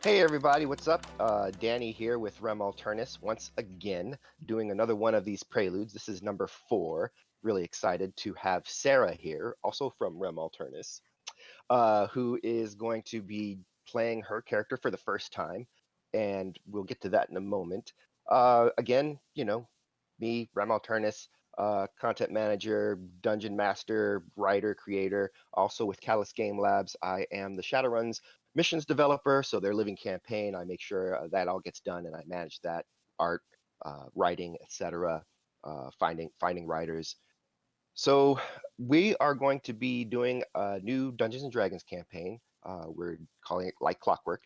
Hey everybody, what's up? Danny here with Rem Alternus once again, doing another one of these preludes. This is number 4. Really excited to have Sarah here, also from Rem Alternus, who is going to be playing her character for the first time, and we'll get to that in a moment. Again, me, Rem Alternus, content manager, dungeon master, writer, creator. Also with Callus Game Labs, I am the Shadowruns missions developer. So their living campaign, I make sure that all gets done, and I manage that art, writing, etc. Finding writers. So we are going to be doing a new Dungeons and Dragons campaign. We're calling it like Clockwork.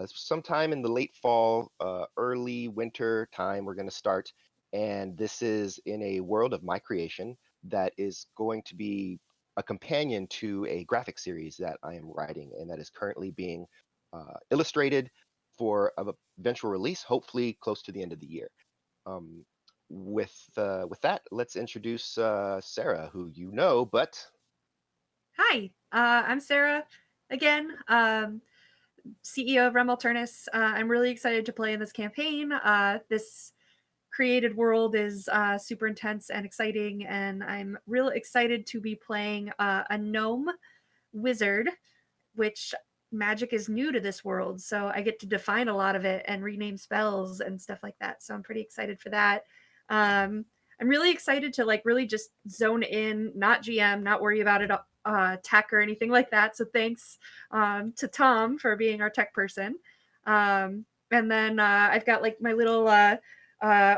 Sometime in the late fall, early winter time, we're going to start. And this is in a world of my creation that is going to be a companion to a graphic series that I am writing and that is currently being illustrated for a eventual release, hopefully close to the end of the year. Um, with that, let's introduce Sarah, who you know, but Hi, I'm Sarah again, CEO of Rem Alternus. I'm really excited to play in this campaign. This created world is super intense and exciting, and I'm real excited to be playing a gnome wizard, which magic is new to this world. So I get to define a lot of it and rename spells and stuff like that. So I'm pretty excited for that. Um, I'm really excited to like really just zone in, not GM, not worry about it, tech or anything like that. So thanks to Tom for being our tech person. And then I've got like my little uh,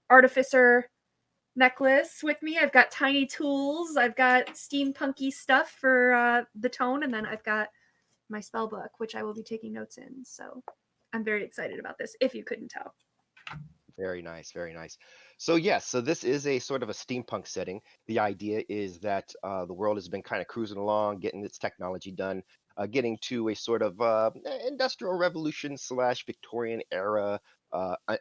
artificer necklace with me. I've got tiny tools. I've got steampunky stuff for the tone, and then I've got my spell book, which I will be taking notes in. So I'm very excited about this, if you couldn't tell. very nice, very nice. So yes, so this is a sort of a steampunk setting. The idea is that the world has been kind of cruising along, getting its technology done, getting to a sort of industrial revolution slash Victorian era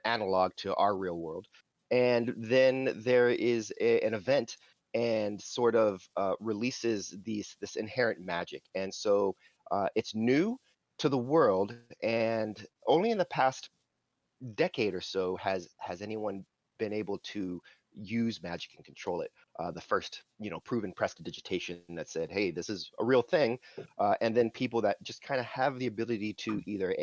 analog to our real world. And then there is an event and sort of releases this inherent magic. And so it's new to the world, and only in the past decade or so has anyone been able to use magic and control it. The first, proven prestidigitation that said, "Hey, this is a real thing," and then people that just kind of have the ability to either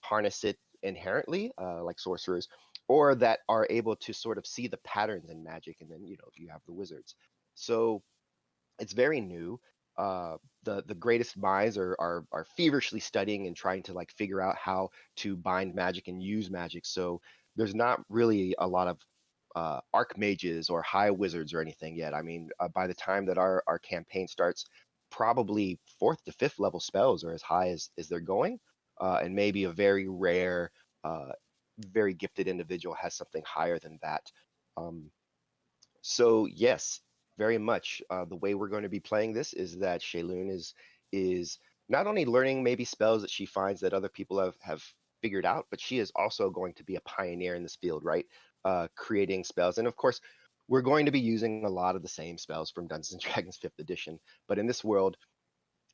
harness it inherently, like sorcerers, or that are able to sort of see the patterns in magic, and then you have the wizards. So it's very new. The greatest minds are feverishly studying and trying to like figure out how to bind magic and use magic. So there's not really a lot of archmages or high wizards or anything yet. I mean, by the time that our campaign starts, probably fourth to fifth level spells are as high as they're going, and maybe a very rare, uh, very gifted individual has something higher than that. Um, so yes, very much. The way we're going to be playing this is that Shaelune is not only learning maybe spells that she finds that other people have figured out, but she is also going to be a pioneer in this field, right? Creating spells, and of course, we're going to be using a lot of the same spells from Dungeons and Dragons Fifth Edition. But in this world,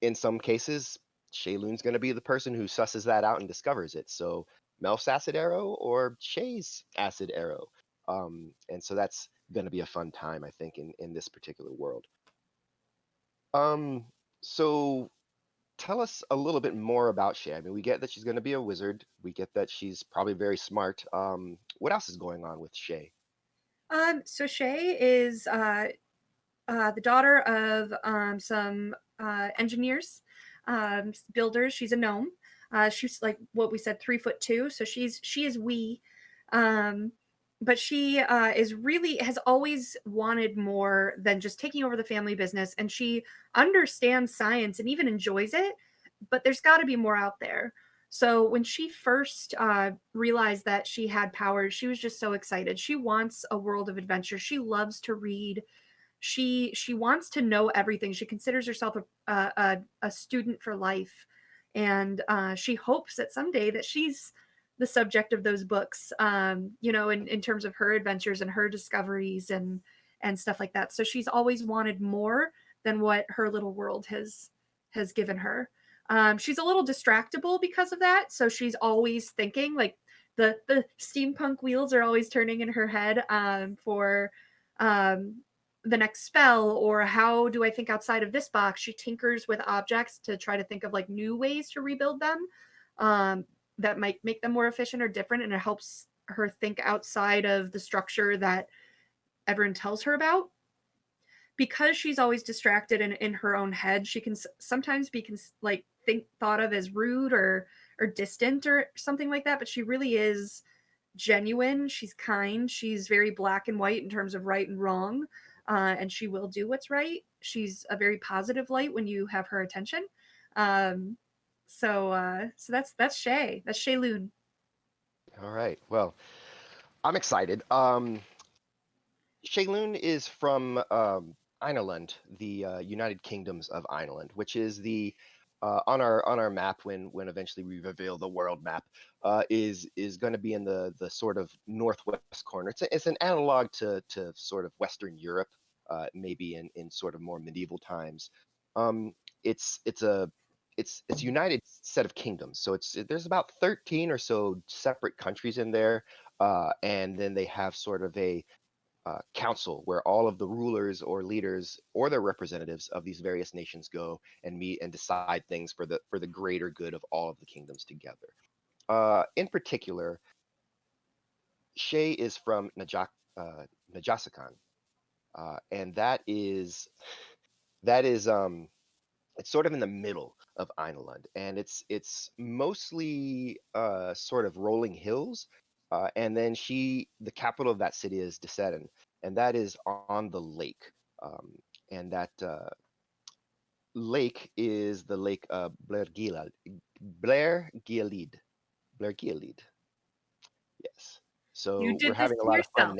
in some cases, Shaylune's going to be the person who susses that out and discovers it. So Melf's acid arrow or Shay's acid arrow. And so that's going to be a fun time, I think, in this particular world. Um, so tell us a little bit more about Shay. I mean, we get that she's going to be a wizard. We get that she's probably very smart. What else is going on with Shay? So Shay is the daughter of some engineers, builders. She's a gnome. She's like what we said, 3'2". So she is wee, um, but she is really has always wanted more than just taking over the family business, and she understands science and even enjoys it. But there's got to be more out there. So when she first realized that she had powers, she was just so excited. She wants a world of adventure. She loves to read. She wants to know everything. She considers herself a student for life, and she hopes that someday that she's the subject of those books. In terms of her adventures and her discoveries and stuff like that. So she's always wanted more than what her little world has given her. She's a little distractible because of that, so she's always thinking, like, the steampunk wheels are always turning in her head, for, um, the next spell, or how do I think outside of this box? She tinkers with objects to try to think of, like, new ways to rebuild them, um, that might make them more efficient or different, and it helps her think outside of the structure that everyone tells her about. Because she's always distracted and in her own head, she can sometimes be like think thought of as rude or distant or something like that, but she really is genuine. She's kind. She's very black and white in terms of right and wrong, and she will do what's right. She's a very positive light when you have her attention. Um, so that's Shay. That's Shaelune. All right. Well, I'm excited. Shaelune is from Ireland, the United Kingdoms of Ireland, which is the on our map when eventually we reveal the world map is going to be in the sort of northwest corner. It's an analog to sort of Western Europe, maybe in sort of more medieval times. Um, it's a it's a united set of kingdoms, so there's about 13 or so separate countries in there, and then they have sort of a council where all of the rulers or leaders or their representatives of these various nations go and meet and decide things for the greater good of all of the kingdoms together. In particular, Shay is from Najasakan, and that is it's sort of in the middle of Ireland, and it's mostly sort of rolling hills. And then the capital of that city is Deserin, and that is on the lake. And that lake is the lake Blair Gilead. Blair Gilead. Yes. You So we're did this having a to lot of fun yourself.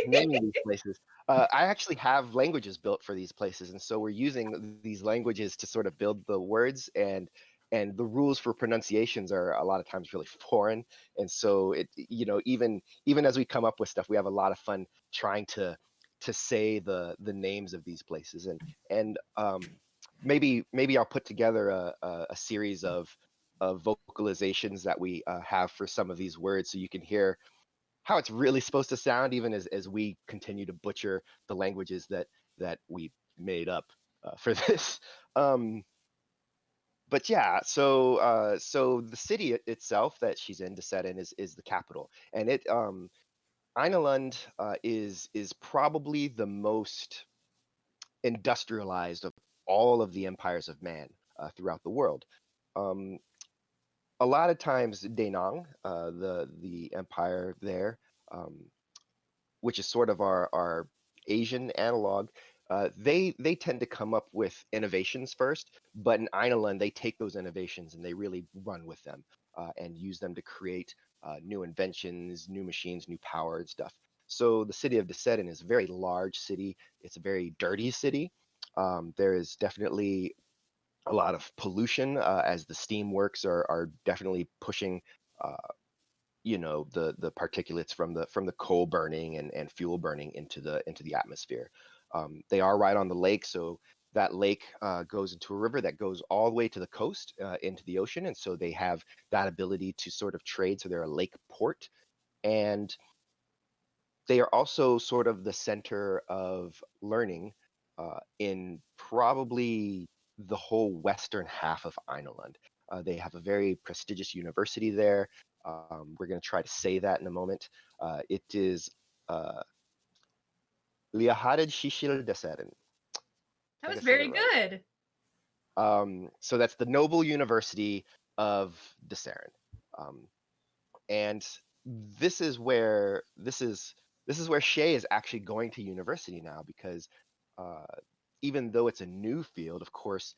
naming these places. I actually have languages built for these places, and so we're using these languages to sort of build the words, and the rules for pronunciations are a lot of times really foreign. And so even as we come up with stuff, we have a lot of fun trying to say the names of these places, and maybe I'll put together a series of vocalizations that we have for some of these words so you can hear how it's really supposed to sound, even as we continue to butcher the languages that we made up for this. Um, but yeah, so the city itself that she's in to set in is the capital, and Ireland is probably the most industrialized of all of the empires of man throughout the world. Um, a lot of times, Danang, the empire there, um, which is sort of our Asian analog, they tend to come up with innovations first, but in Ireland they take those innovations and they really run with them and use them to create new inventions, new machines, new power and stuff. So the city of Deserin is a very large city. It's a very dirty city. There is definitely a lot of pollution as the steam works are definitely pushing uh, the particulates from the coal burning and fuel burning into the atmosphere. They are right on the lake, so that lake goes into a river that goes all the way to the coast into the ocean, and so they have that ability to sort of trade. So they're a lake port, and they are also sort of the center of learning in probably the whole western half of Ireland. They have a very prestigious university there. We're going to try to say that in a moment. It is uh, Liahadid Shishil Deserin. I That think was I said it very right. good. So that's the Noble University of Deserin. Um, and this is where Shay is actually going to university now because uh, even though it's a new field, of course,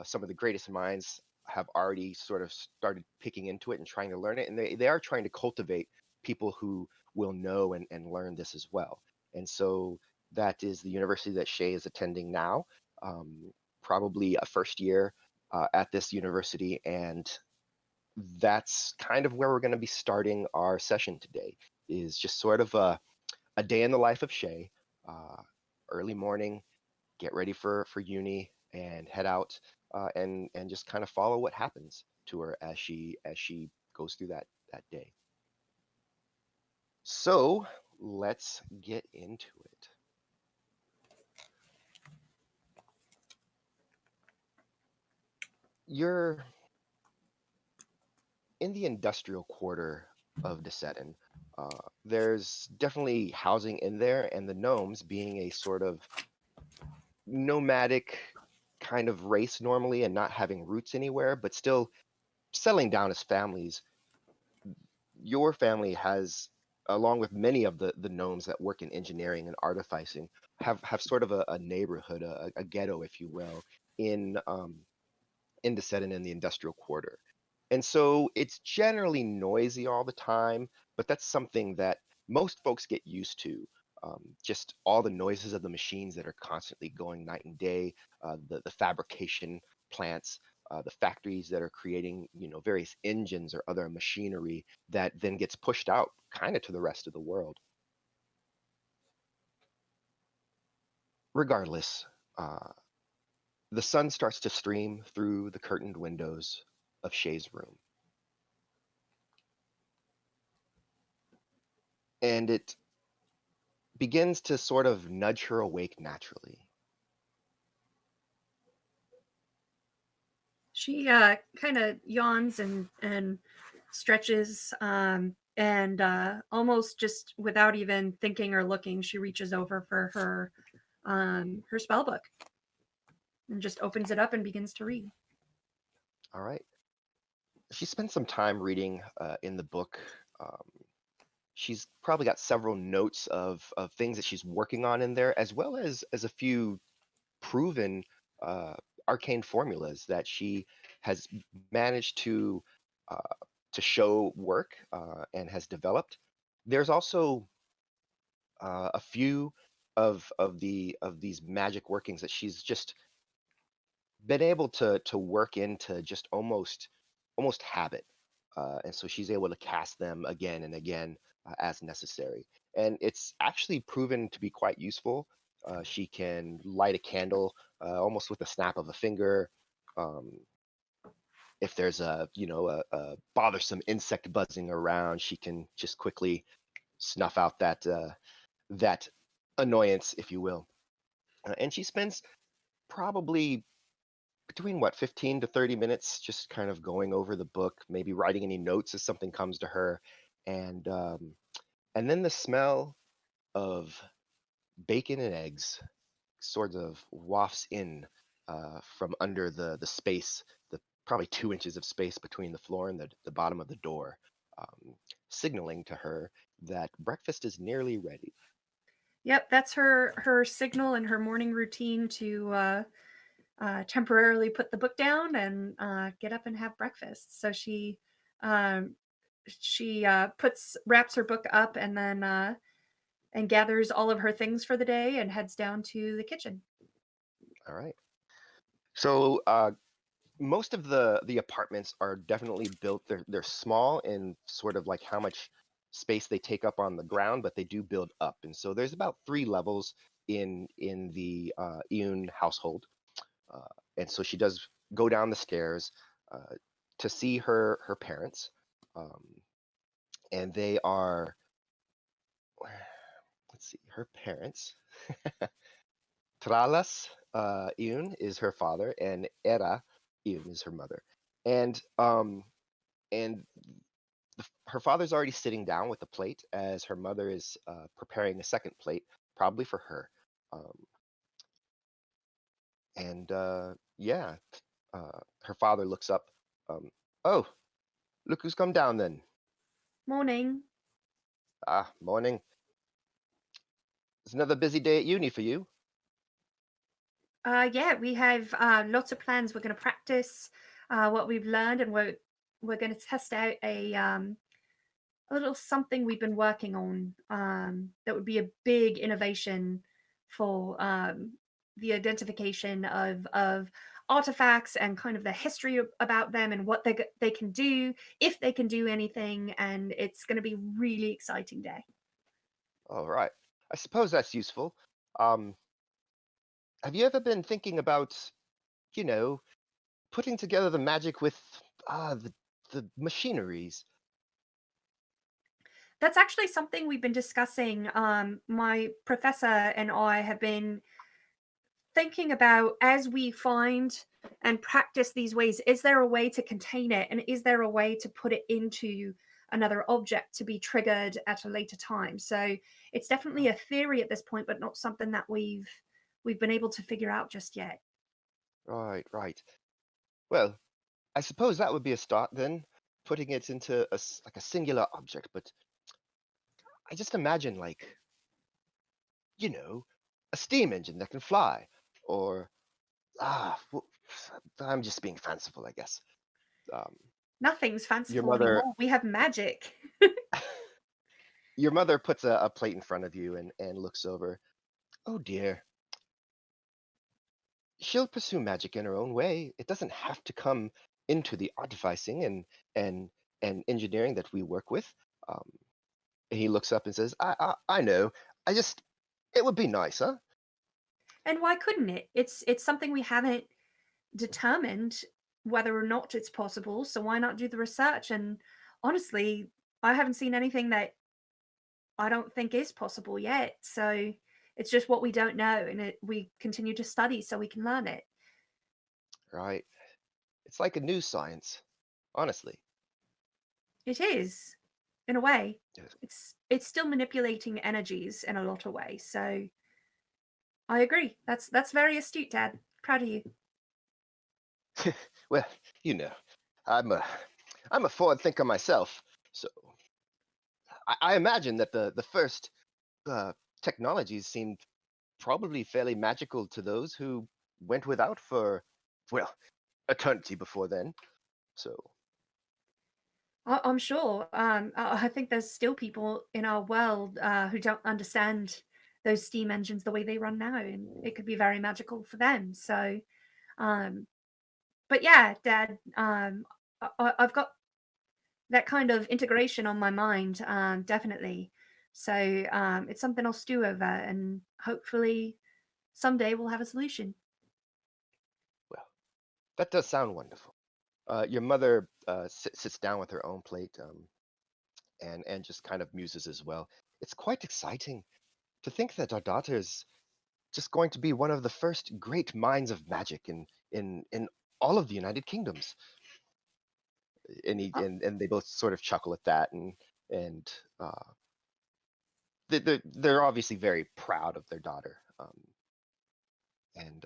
some of the greatest minds have already sort of started picking into it and trying to learn it, and they are trying to cultivate people who will know and learn this as well. And so that is the university that Shay is attending now, um, probably a first year at this university, and that's kind of where we're going to be starting our session today is just sort of a day in the life of Shay. uh, Early morning, get ready for uni and head out. and just kind of follow what happens to her as she goes through that day. So let's get into it. You're in the industrial quarter of Desetin. There's definitely housing in there, and the gnomes, being a sort of nomadic kind of race normally and not having roots anywhere, but still settling down as families, your family has, along with many of the gnomes that work in engineering and artificing, have sort of a neighborhood, a ghetto, if you will, in in Desetin in the industrial quarter. And so it's generally noisy all the time, but that's something that most folks get used to. Just all the noises of the machines that are constantly going night and day, the fabrication plants, the factories that are creating, various engines or other machinery that then gets pushed out kind of to the rest of the world. Regardless, uh, the sun starts to stream through the curtained windows of Shay's room, and it begins to sort of nudge her awake naturally. She kind of yawns and stretches, and almost just without even thinking or looking, she reaches over for her spell book and just opens it up and begins to read. All right. She spends some time reading in the book. Um, she's probably got several notes of things that she's working on in there, as well as a few proven uh, arcane formulas that she has managed uh, to show work and has developed. There's also a few of these magic workings that she's just been able to work into just almost habit, and so she's able to cast them again and again as necessary. And it's actually proven to be quite useful. She can light a candle almost with a snap of a finger. Um, if there's a bothersome insect buzzing around, she can just quickly snuff out that annoyance, if you will. And she spends probably between what, 15 to 30 minutes just kind of going over the book, maybe writing any notes as something comes to her. And um, and then the smell of bacon and eggs sort of wafts in from under the space, the probably 2 inches of space between the floor and the bottom of the door, um, signaling to her that breakfast is nearly ready. Yep, that's her signal and her morning routine to temporarily put the book down and get up and have breakfast. So um, she puts wraps her book up and gathers all of her things for the day and heads down to the kitchen. All right. So most of the apartments are definitely built. They're small in sort of like how much space they take up on the ground, but they do build up. And so there's about 3 levels in the Iun household. Uh, and so she does go down the stairs uh, to see her parents, um, and they are, let's see, her parents. Tralas Iun is her father, and Era Iun is her mother. And um, and her father's already sitting down with a plate as her mother is preparing a second plate, probably for her. Um, and yeah, her father looks up. Um, oh, look who's come down then. Morning. Ah, morning. It's another busy day at uni for you. Yeah, we have lots of plans. We're going to practice what we've learned, and we're going to test out a little something we've been working on that would be a big innovation for the identification of artifacts and kind of the history about them and what they can do, if they can do anything, and it's going to be a really exciting day. All right. I suppose that's useful. Um, have you ever been thinking about, you know, putting together the magic with the machineries. That's actually something we've been discussing. My professor and I have been thinking about as we find and practice these ways, is there a way to contain it? And is there a way to put it into another object to be triggered at a later time? So it's definitely a theory at this point, but not something that we've been able to figure out just yet. Right, right. Well, I suppose that would be a start then, putting it into like a singular object. But I just imagine like, you know, a steam engine that can fly, or well, I'm just being fanciful, I guess. Um, Nothing's your fanciful mother, anymore. We have magic. your mother puts a plate in front of you and looks over. Oh dear, she'll pursue magic in her own way. It doesn't have to come into the artificing and and engineering that we work with. Um, and he looks up and says, I know. I just, it would be nice, huh? And why couldn't it? It's something we haven't determined whether or not it's possible. So why not do the research? And honestly, I haven't seen anything that I don't think is possible yet. So it's just what we don't know, and we continue to study so we can learn it. Right. It's like a new science, honestly. It is, in a way. Yes. It's still manipulating energies in a lot of ways. So I agree. That's very astute, Dad. Proud of you. Well, you know, I'm a I'm a forward thinker myself, so I imagine that the first uh, technologies seemed probably fairly magical to those who went without for, well, eternity before then. So, I'm sure. I think there's still people in our world who don't understand those steam engines the way they run now, and it could be very magical for them. So, um, but yeah, Dad, I've got that kind of integration on my mind, definitely. So it's something I'll stew over, and hopefully someday we'll have a solution. well, that does sound wonderful. Your mother sits down with her own plate and just kind of muses as well. It's quite exciting to think that our daughter's just going to be one of the first great minds of magic in all of the United Kingdoms. And they both sort of chuckle at that, and they're obviously very proud of their daughter. And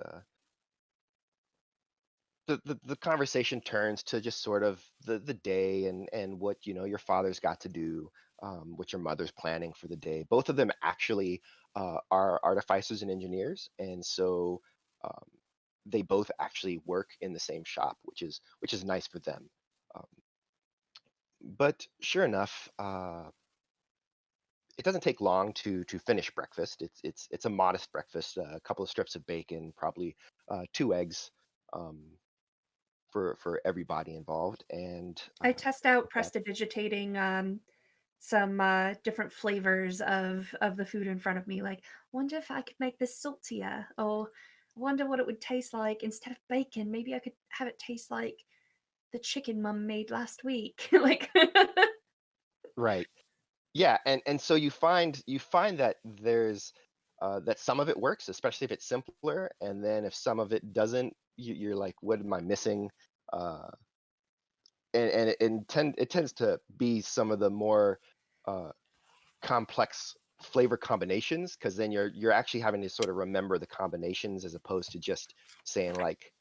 the conversation turns to just sort of the day and what your father's got to do, what your mother's planning for the day. Both of them actually are artificers and engineers, and so um, they both actually work in the same shop, which is nice for them. Um, but sure enough, it doesn't take long to finish breakfast. It's a modest breakfast, a couple of strips of bacon, probably two eggs. Um, for everybody involved. And I test out that, prestidigitating some different flavors of the food in front of me. Like, wonder if I could make this saltier, or wonder what it would taste like instead of bacon. Maybe I could have it taste like the chicken Mum made last week. Like, right. Yeah, and so you find that there's that some of it works, especially if it's simpler, and then if some of it doesn't, you're like, what am I missing? Uh, and it tends to be some of the more uh, complex flavor combinations, because then you're actually having to sort of remember the combinations as opposed to just saying like,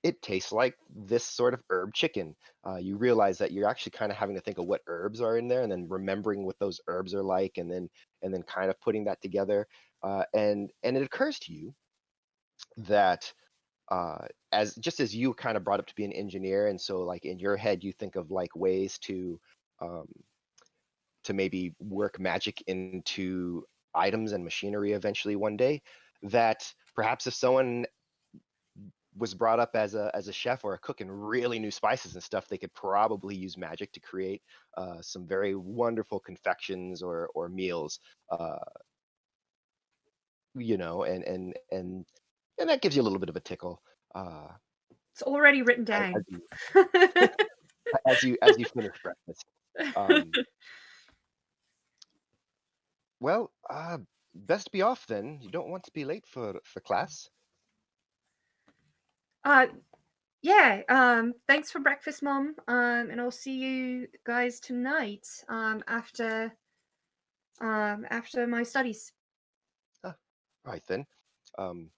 it tastes like this sort of herb chicken. You realize that you're actually kind of having to think of what herbs are in there, and then remembering what those herbs are like, and then kind of putting that together. And it occurs to you that as just as you kind of brought up to be an engineer, and so like in your head you think of like ways um, to maybe work magic into items and machinery eventually one day. That perhaps if someone was brought up as a chef or a cook and really knew spices and stuff, they could probably use magic to create some very wonderful confections or meals. Uh, and that gives you a little bit of a tickle. Uh, It's already written as down. you as you finish breakfast. Um, well, best be off then. You don't want to be late for class. Uh, yeah, thanks for breakfast, Mom. And I'll see you guys tonight, after my studies. Ah, all right then. Um,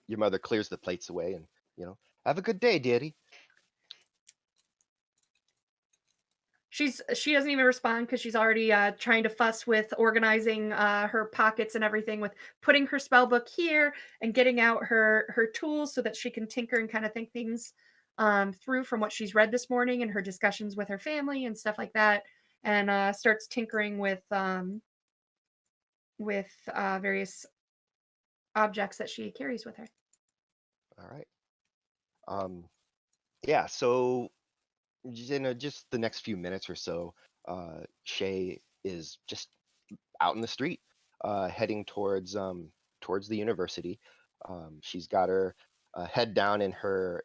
your mother clears the plates away, and have a good day, dearie. She doesn't even respond because she's already trying to fuss with organizing her pockets and everything, with putting her spell book here and getting out her tools so that she can tinker and kind of think things through from what she's read this morning and her discussions with her family and stuff like that, and starts tinkering with various objects that she carries with her. All right. Um, yeah. So just the next few minutes or so, Shay is just out in the street, heading towards the university. She's got her head down in her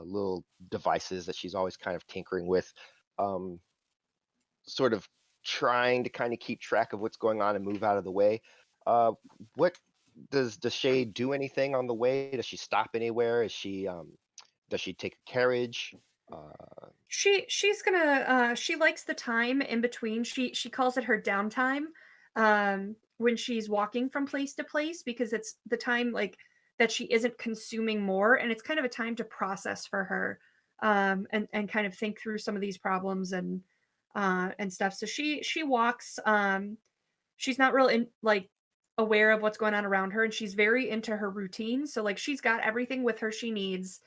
little devices that she's always kind of tinkering with, um, sort of trying to kind of keep track of what's going on and move out of the way. Uh, what does Shay do anything on the way? Does she stop anywhere? Does she take a carriage? Uh, She's gonna she likes the time in between. She calls it her downtime when she's walking from place to place, because it's the time like that she isn't consuming more, and it's kind of a time to process for her, and kind of think through some of these problems and stuff. So she walks. She's not real in like aware of what's going on around her, and she's very into her routine. So like she's got everything with her she needs.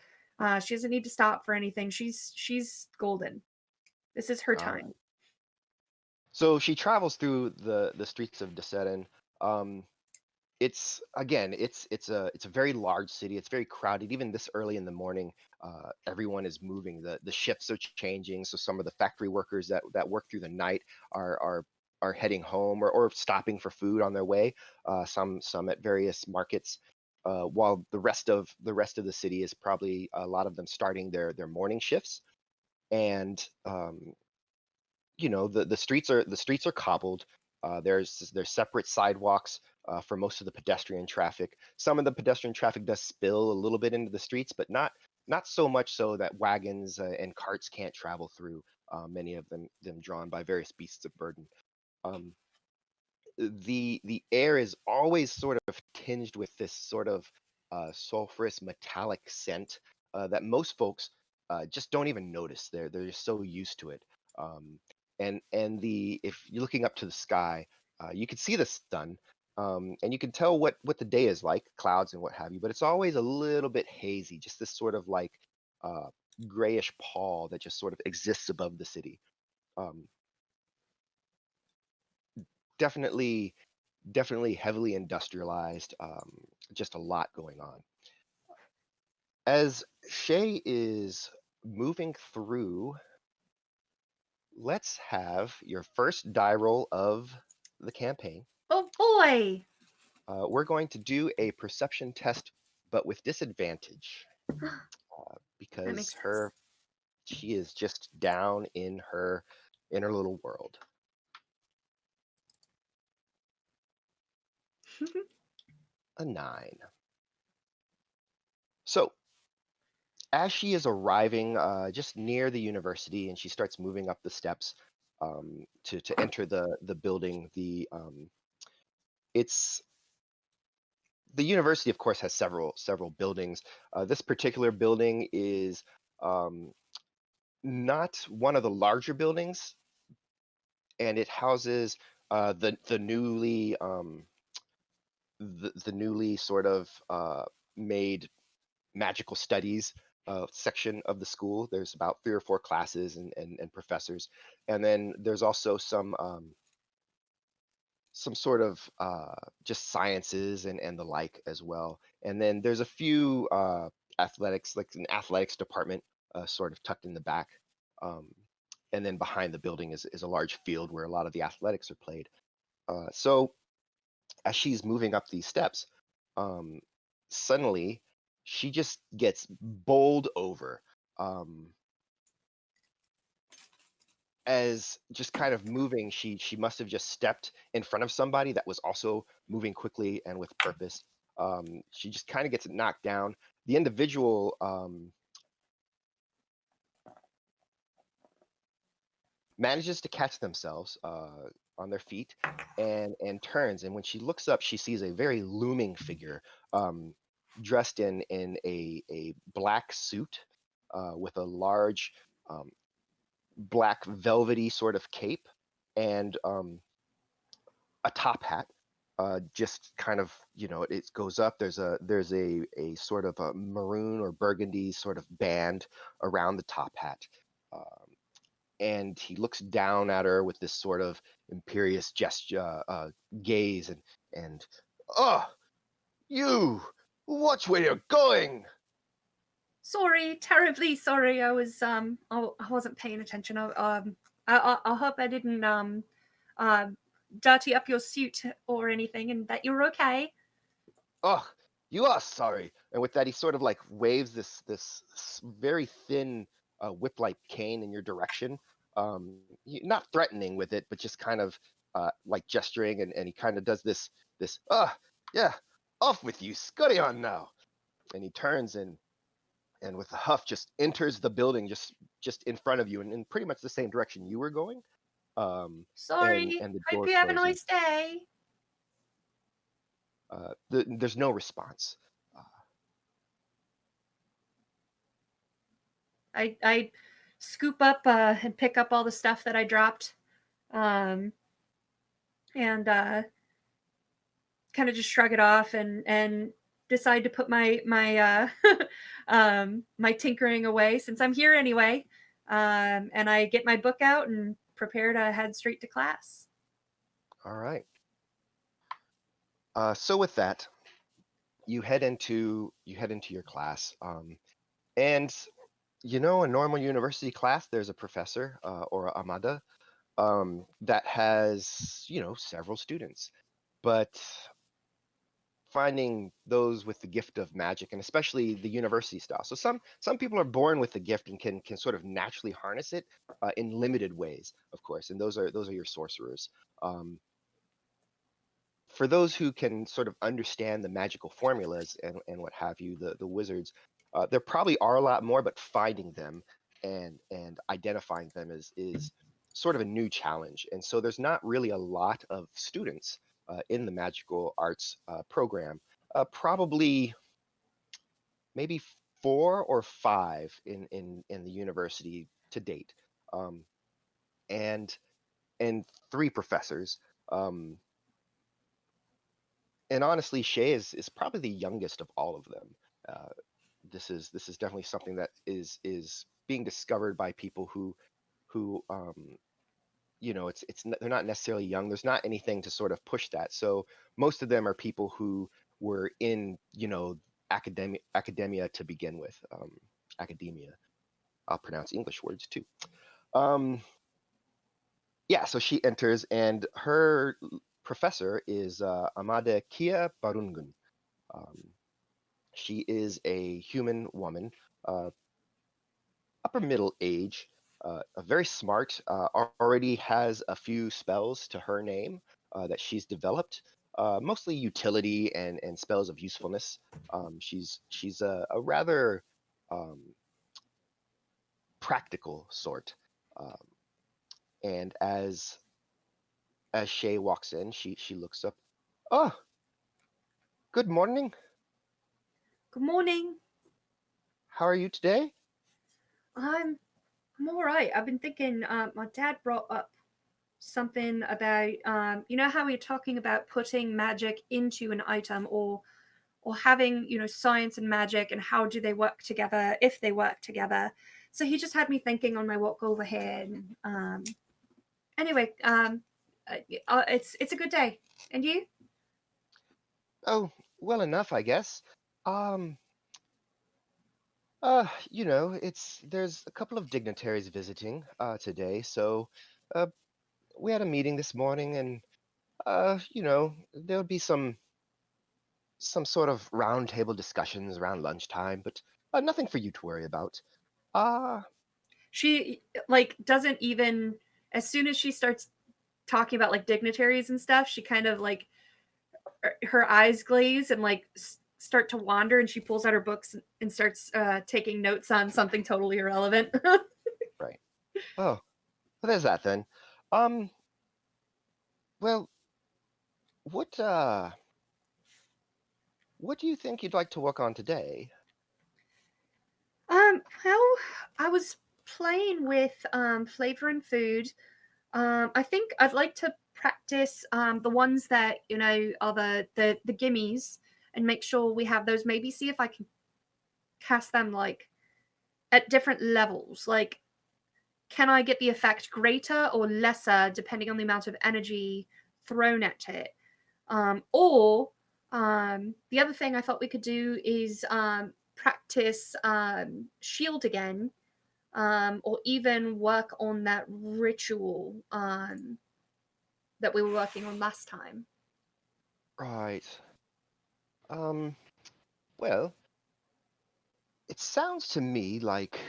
She doesn't need to stop for anything. She's golden. This is her all right. time. So she travels through the streets of Deserin. Um, it's again, it's a very large city. It's very crowded. Even this early in the morning, everyone is moving. The shifts are changing. So some of the factory workers that work through the night are heading home or stopping for food on their way. Some at various markets. While the rest of the city is probably a lot of them starting their morning shifts. And the streets are cobbled. There's separate sidewalks for most of the pedestrian traffic. Some of the pedestrian traffic does spill a little bit into the streets, but not so much so that wagons and carts can't travel through. Many of them drawn by various beasts of burden. Um, the air is always sort of tinged with this sort of sulfurous metallic scent that most folks just don't even notice. They're just so used to it. Um, and the if you're looking up to the sky, you can see the sun, and you can tell what the day is like, clouds and what have you. But it's always a little bit hazy, just this sort of like uh, grayish pall that just sort of exists above the city. Um, definitely definitely heavily industrialized, just a lot going on. As Shay is moving through, let's have your first die roll of the campaign. Oh boy. We're going to do a perception test, but with disadvantage, That because makes sense. her she is just down in her little world. A 9. So as she is arriving just near the university and she starts moving up the steps to enter the building, it's the university, of course, has several buildings. This particular building is um, not one of the larger buildings, and it houses the newly sort of made magical studies section of the school. There's about 3 or 4 classes and professors, and then there's also some sort of just sciences and the like as well. And then there's a few athletics, like an athletics department, sort of tucked in the back. Um, and then behind the building is a large field where a lot of the athletics are played. So as she's moving up these steps, um, suddenly she just gets bowled over. Um, as just kind of moving, she must have just stepped in front of somebody that was also moving quickly and with purpose. She just kind of gets knocked down. The individual manages to catch themselves on their feet and turns. And when she looks up, she sees a very looming figure um, dressed in a black suit with a large um, black velvety sort of cape and a top hat. Just kind of, it goes up. There's a sort of a maroon or burgundy sort of band around the top hat. Um, and he looks down at her with this sort of imperious gesture, gaze, and oh, you, watch where you're going. Sorry, terribly sorry. I wasn't paying attention. I hope I didn't uh, dirty up your suit or anything, and that you're okay. Oh, you are sorry. And with that, he sort of like waves this very thin whip-like cane in your direction, not threatening with it, but just kind of like gesturing, and he kind of does this. Yeah, off with you, scurry on now. And he turns and with a huff just enters the building just in front of you and in pretty much the same direction you were going. Um, Sorry. and the Hope door you have a closes. nice day. There's no response. Uh, I scoop up and pick up all the stuff that I dropped, um, and kind of just shrug it off and decide to put my my tinkering away since I'm here anyway. And I get my book out and prepare to head straight to class. all right. So with that, you head into your class, and a normal university class. There's a professor or a amada that has several students, but finding those with the gift of magic, and especially the university style. So some people are born with the gift and can sort of naturally harness it in limited ways, of course, and those are your sorcerers. Um, for those who can sort of understand the magical formulas and what have you, the wizards, there probably are a lot more, but finding them and identifying them is sort of a new challenge. And so there's not really a lot of students in the magical arts program. Probably maybe 4 or 5 in the university to date, um, and and 3 professors. Um, and honestly, Shay is probably the youngest of all of them. Uh, this is definitely something that is being discovered by people who they're not necessarily young. There's not anything to sort of push that. So most of them are people who were in academia to begin with. Academia. I'll pronounce English words too. Um, yeah. So she enters, and her professor is Amade Kia Barungun. Um, She is a human woman, uh, upper middle age, very smart, already has a few spells to her name that she's developed, mostly utility and spells of usefulness. She's a rather um, practical sort. Um, and as Shay walks in, she looks up. Oh, good morning. Good morning. How are you today? I'm I'm all right. I've been thinking. My dad brought up something about you know how we're talking about putting magic into an item or having science and magic and how do they work together if they work together. So he just had me thinking on my walk over here. And, anyway, it's a good day. And you? Oh, well enough, I guess. Um, it's there's a couple of dignitaries visiting today, so uh, we had a meeting this morning, and there'll be some some sort of round table discussions around lunchtime, but nothing for you to worry about. Uh, She like doesn't even as soon as she starts talking about like dignitaries and stuff, she kind of like her eyes glaze and like start to wander, and she pulls out her books and starts taking notes on something totally irrelevant. right. Oh, well, there's that then. Um, well, what what do you think you'd like to work on today? Well, I was playing with flavor and food. I think I'd like to practice the ones that are the gimmies, and make sure we have those. Maybe see if I can cast them like at different levels. Like, can I get the effect greater or lesser depending on the amount of energy thrown at it? Or the other thing I thought we could do is practice shield again, or even work on that ritual that we were working on last time. Right. Um, well, it sounds to me like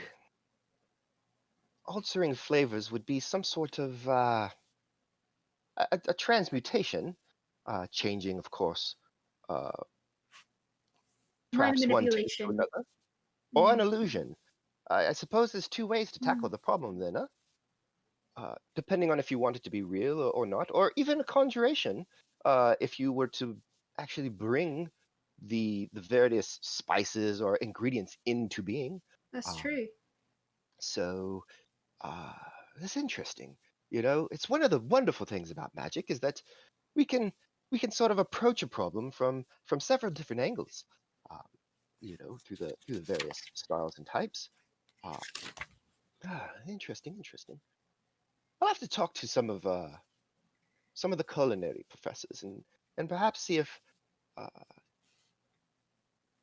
altering flavors would be some sort of a transmutation, changing, of course, uh, Mind perhaps one taste to manipulation. another, or an Mm. illusion. I suppose there's two ways to tackle Mm. the problem then, huh? Depending on if you want it to be real or not, or even a conjuration, if you were to actually bring the various spices or ingredients into being. That's Um, true. so uh, that's interesting. You know, it's one of the wonderful things about magic is that we can we can sort of approach a problem from several different angles. Um, you know, through the various styles and types. Uh, interesting, interesting. I'll have to talk to some of the culinary professors and perhaps uh,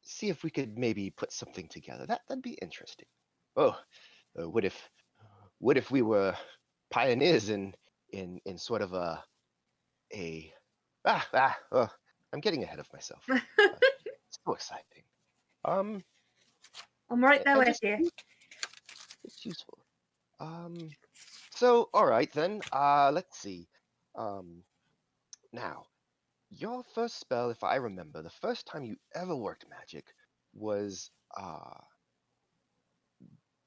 see if we could maybe put something together. That'd be interesting. Oh, what if we were pioneers in sort of a oh, I'm getting ahead of myself. Uh, it's so exciting. Um, I'm right there and with you. just useful. Um, so all right then. Let's see. Um, now your first spell, if I remember, the first time you ever worked magic was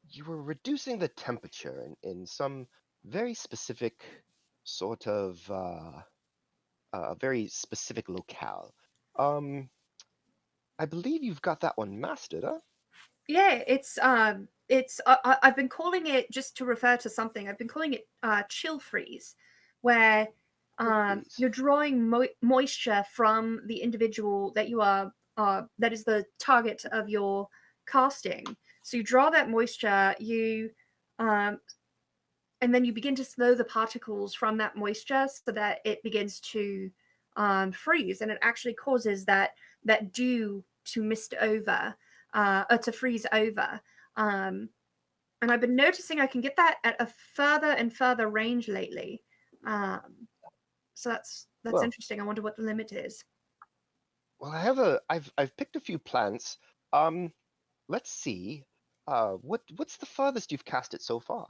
you were reducing the temperature in some very specific sort of a very specific locale. Um, I believe you've got that one mastered, huh? Yeah, I've been calling it, just to refer to something. I've been calling it chill freeze, where Feel freeze. you're drawing moisture from the individual that you are that is the target of your casting. So you draw that moisture, you um, and then you begin to slow the particles from that moisture so that it begins to freeze, and it actually causes that dew to mist over, or to freeze over. Um, and I've been noticing I can get that at a further and further range lately. So that's Well, interesting. I wonder what the limit is. I've picked a few plants. Um, let's see. What's the farthest you've cast it so far?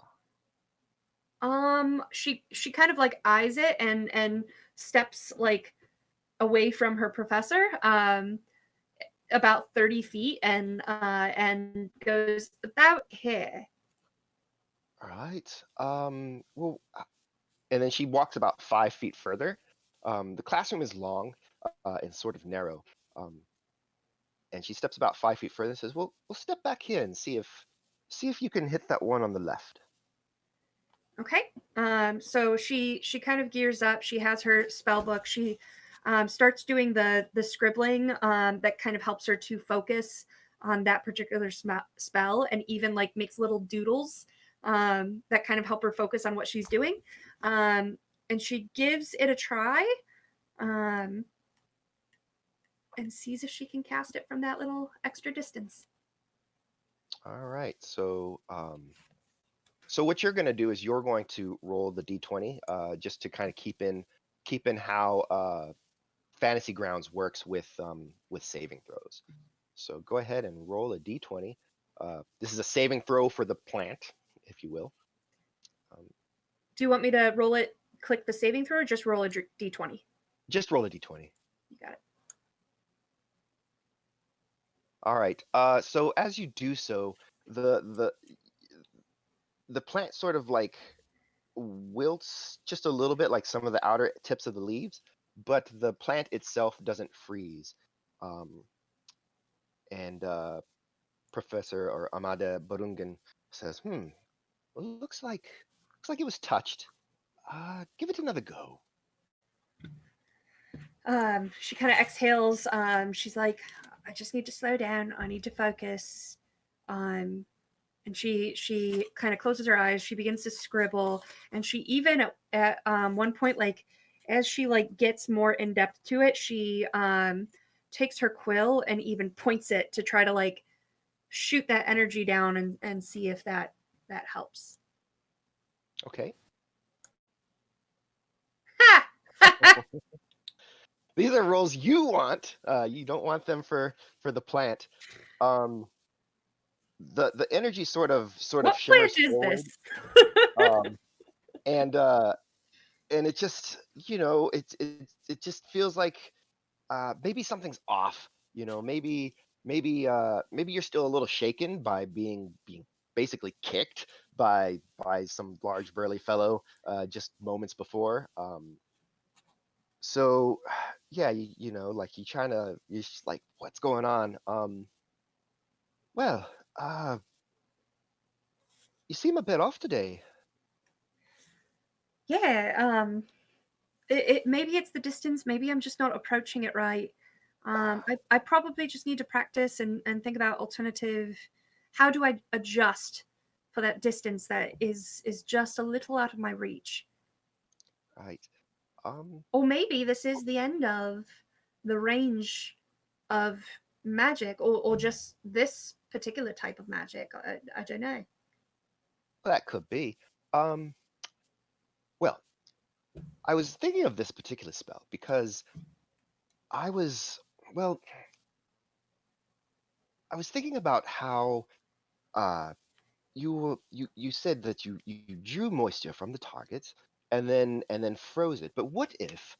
She kind of like eyes it and steps like away from her professor. About 30 feet, and goes about here. All right. And then she walks about 5 feet further. The classroom is long and sort of narrow. Um, and she steps about 5 feet further and says, "Well, we'll step back here and see if you can hit that one on the left." Okay. So she kind of gears up. She has her spell book. She starts doing the scribbling that kind of helps her to focus on that particular spell, and even like makes little doodles that kind of help her focus on what she's doing. Um, and she gives it a try, um, and sees if she can cast it from that little extra distance. All right. So what you're going to do is you're going to roll the d20 just to kind of keep in how Fantasy Grounds works with saving throws. So go ahead and roll a d20. This is a saving throw for the plant, if you will. Um, Do you want me to roll it, click the saving throw, or just roll a d20? just roll a d20. You got it. All right. So as you do so, the the the plant sort of like wilts just a little bit, like some of the outer tips of the leaves, but the plant itself doesn't freeze. Um, and Professor or Amada Barungan says, well, looks like it was touched. Give it another go. She kind of exhales. She's like, I just need to slow down. I need to focus. Um, and she kind of closes her eyes. She begins to scribble, and she even at one point, like as she like gets more in depth to it, she takes her quill and even points it to try to like shoot that energy down and see if that helps. Okay. Ha! These are rolls you want. You don't want them for the plant. Um, the energy sort of What plant shimmers is this? forward, um, and it just it just feels like maybe something's off. Maybe you're still a little shaken by being basically kicked by some large burly fellow just moments before. So yeah, like you're just like, what's going on? Well, you seem a bit off today. Yeah, maybe it's the distance. Maybe I'm just not approaching it right. I probably just need to practice and think about alternative. How do I adjust for that distance that is just a little out of my reach? Right. Um, Or maybe this is the end of the range of magic, or just this particular type of magic. I don't know. that could be. Um, well, I was thinking of this particular spell because I was, well, I was thinking about how uh you said that you drew moisture from the targets and then froze it. But what if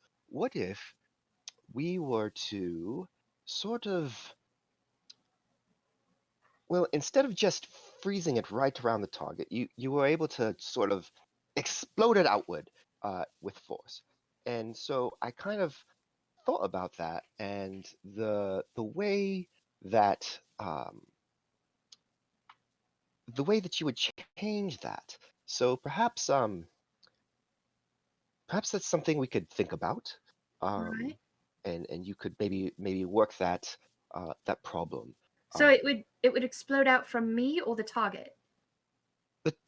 we were to sort of, well, instead of just freezing it right around the target, you were able to sort of explode it outward with force. And so I kind of thought about that and that the way that you would change that. So perhaps that's something we could think about, Right. um, and you could maybe work that problem. So Um, it would explode out from me or the target.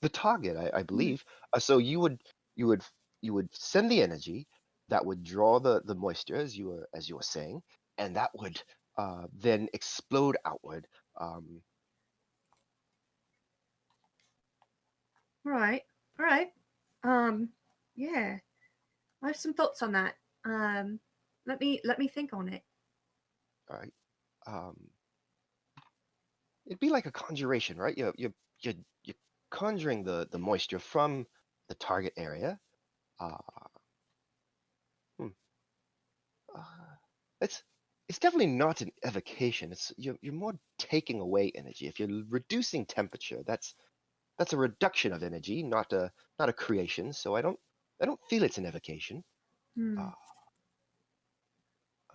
the target, I Mhm. believe. So you would you would send the energy that would draw the moisture as you were saying, and that would then explode outward. Um, Right. All right. Um, yeah. I have some thoughts on that. Um, let me think on it. all right. Um, it'd be like a conjuration, right? You're conjuring the moisture from the target area. Uh, hmm, uh, it's it's definitely not an evocation. You're more taking away energy. If you're reducing temperature, that's a reduction of energy, not a creation. So I don't feel it's an evocation. Hmm. Uh,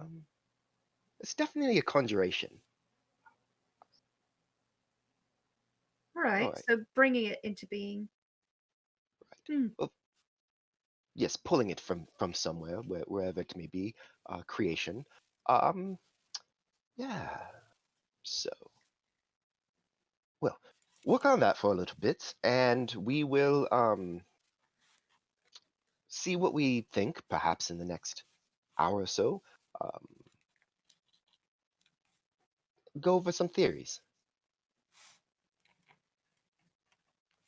um, it's definitely a conjuration. All All right. right, So bringing it into being. right. Hmm. Well, yes, pulling it from somewhere, wherever it may be, creation. Um, yeah. So, well, work on that for a little bit, and we will see what we think, perhaps in the next hour or so. Um, go over some theories.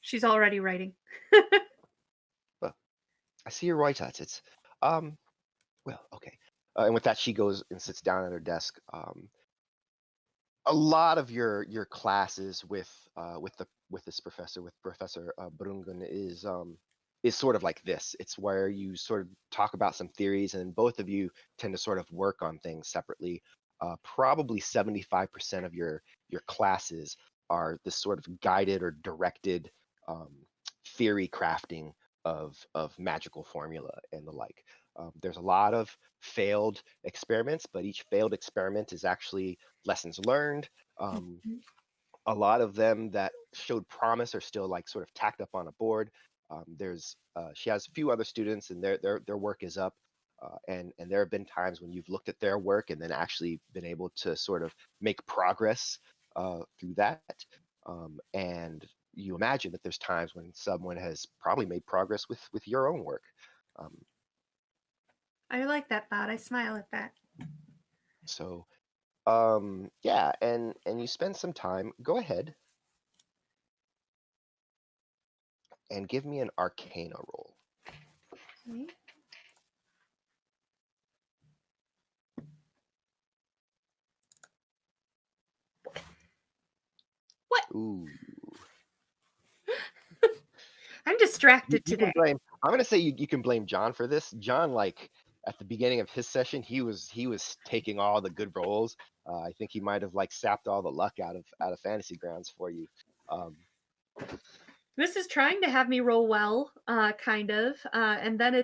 She's already writing. Well, I see you're right at it. Um, well, okay. And with that, she goes and sits down at her desk. A lot of your classes with this professor, with Professor Brungen, is sort of like this. It's where you sort of talk about some theories, and both of you tend to sort of work on things separately. Probably 75% of your classes are this sort of guided or directed um, theory crafting of magical formula and the like. There's a lot of failed experiments, but each failed experiment is actually lessons learned. Um, Mhm. a lot of them that showed promise are still like sort of tacked up on a board. There's She has a few other students, and their work is up. And there have been times when you've looked at their work and then actually been able to sort of make progress through that. And you imagine that there's times when someone has probably made progress with your own work. Um, I like that thought. I smile at that. so yeah, and you spend some time. Go ahead and give me an Arcana roll. Okay. What? Ooh. I'm You, distracted you can today. blame. I'm gonna say you can blame John for this. John, like at the beginning of his session, he was taking all the good rolls. I think he might have like sapped all the luck out of Fantasy Grounds for you. Um, This is trying to have me roll well, kind of, and then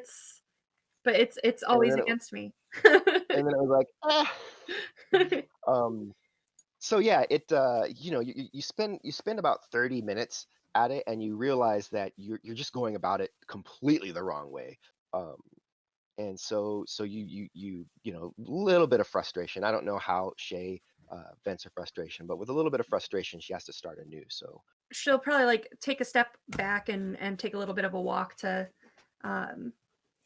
but it's and always then against me. it was like, ah. Um, so yeah, you spend about 30 minutes at it, and you realize that you're just going about it completely the wrong way. Um, and so little bit of frustration. I don't know how Shay vents her frustration, but with a little bit of frustration, she has to start anew. So She'll probably like take a step back and take a little bit of a walk to um,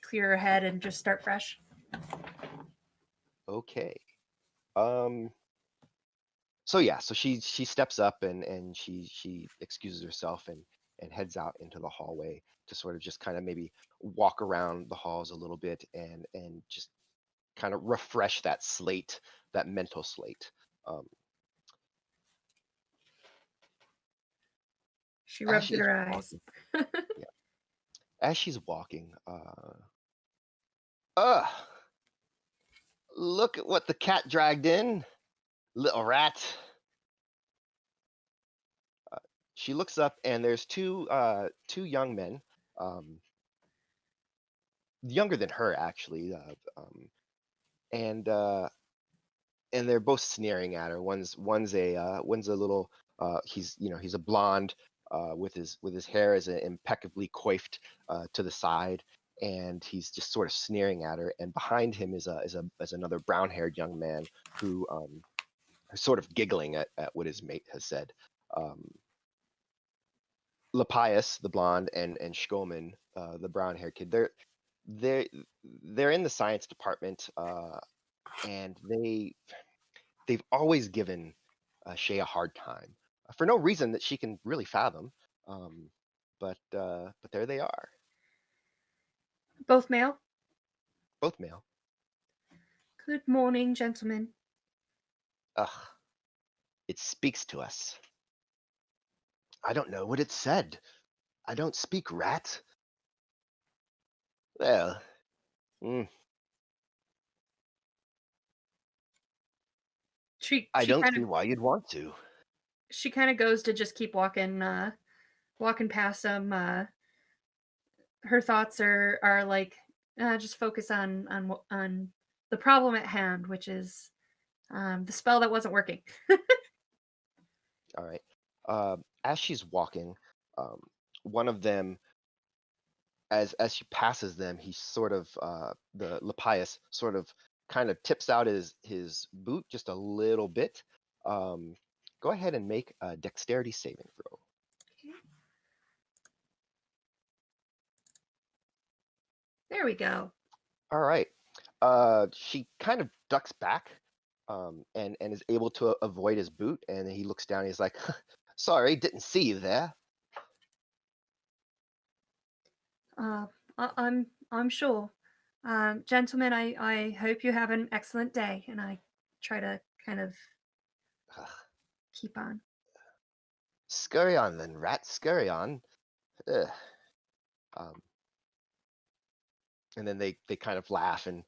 clear her head and just start fresh. okay. Um, so yeah, so she steps up, and she excuses herself and heads out into the hallway to sort of just kind of maybe walk around the halls a little bit and just kind of refresh that slate, that mental slate. Um, She as rubs at she's her eyes. walking, yeah, as she's walking, ugh, look at what the cat dragged in, little rat. Uh, she looks up, and there's two young men, um, younger than her actually, and they're both sneering at her. One's a little he's a blonde with his hair is impeccably coiffed to the side, and he's just sort of sneering at her. And behind him is another brown-haired young man who is sort of giggling at what his mate has said. Um, Lapias, the blonde, and Shkoman, the brown-haired kid, they're they're in the science department, and they've always given Shay a hard time for no reason that she can really fathom. Um, but there they are, Both male. both male. Good morning, gentlemen. Ugh, it speaks to us. I don't know what it said. I don't speak rat. Well, mm, She I she don't kind see of why you'd want to. she kind of goes to just keep walking past them. Her thoughts are like just focus on the problem at hand, which is the spell that wasn't working. All right. As she's walking, um, one of them, as she passes them, he sort of the Lapias sort of kind of tips out his boot just a little bit. Um, Go ahead and make a dexterity saving throw. There we go. All right. She kind of ducks back, and is able to avoid his boot, and he looks down. And he's like, "Sorry, didn't see you there." Uh, I'm sure. Gentlemen, I hope you have an excellent day, and I try to kind of Ugh. keep on. Scurry on then, rat, scurry on. Ugh. Um, and then they kind of laugh and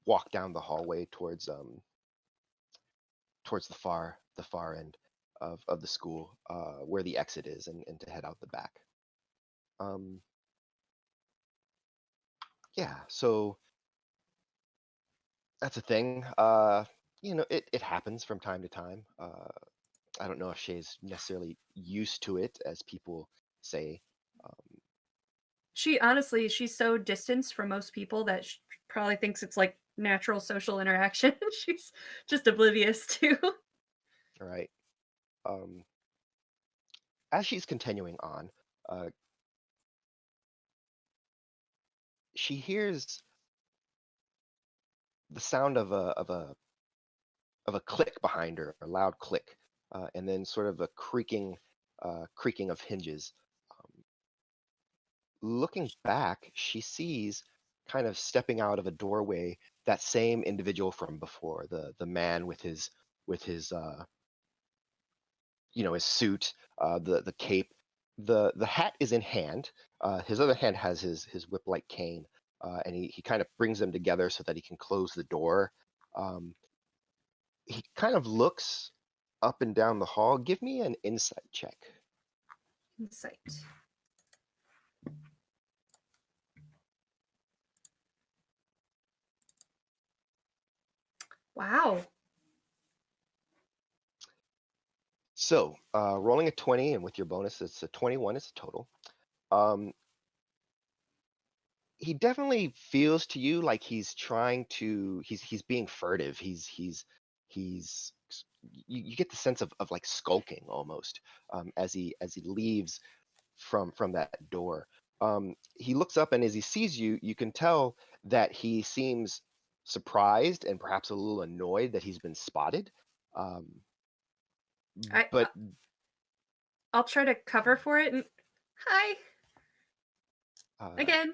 walk down the hallway towards the far end of the school, where the exit is, and to head out the back. Um, yeah, so that's a thing. It happens from time to time. I don't know if Shay's necessarily used to it, as people say. Um, She honestly, she's so distanced from most people that she probably thinks it's like natural social interaction. She's just oblivious to. right. Um, as she's continuing on, uh, she hears the sound of a click behind her, a loud click, and then sort of a creaking of hinges. Um, Looking back, she sees, kind of stepping out of a doorway, that same individual from before, the man with his suit, the cape. The hat is in hand. His other hand has his whip-like cane, and he kind of brings them together so that he can close the door. Um, he kind of looks up and down the hall. Give me an insight check. Insight. Wow. So, rolling a 20, and with your bonus, it's a 21 is a total. Um, he definitely feels to you like he's being furtive. He's you get the sense of like skulking almost, as he leaves from that door. He looks up, and as he sees you, you can tell that he seems surprised and perhaps a little annoyed that he's been spotted. Um, I but I'll try to cover for it. And hi uh, again.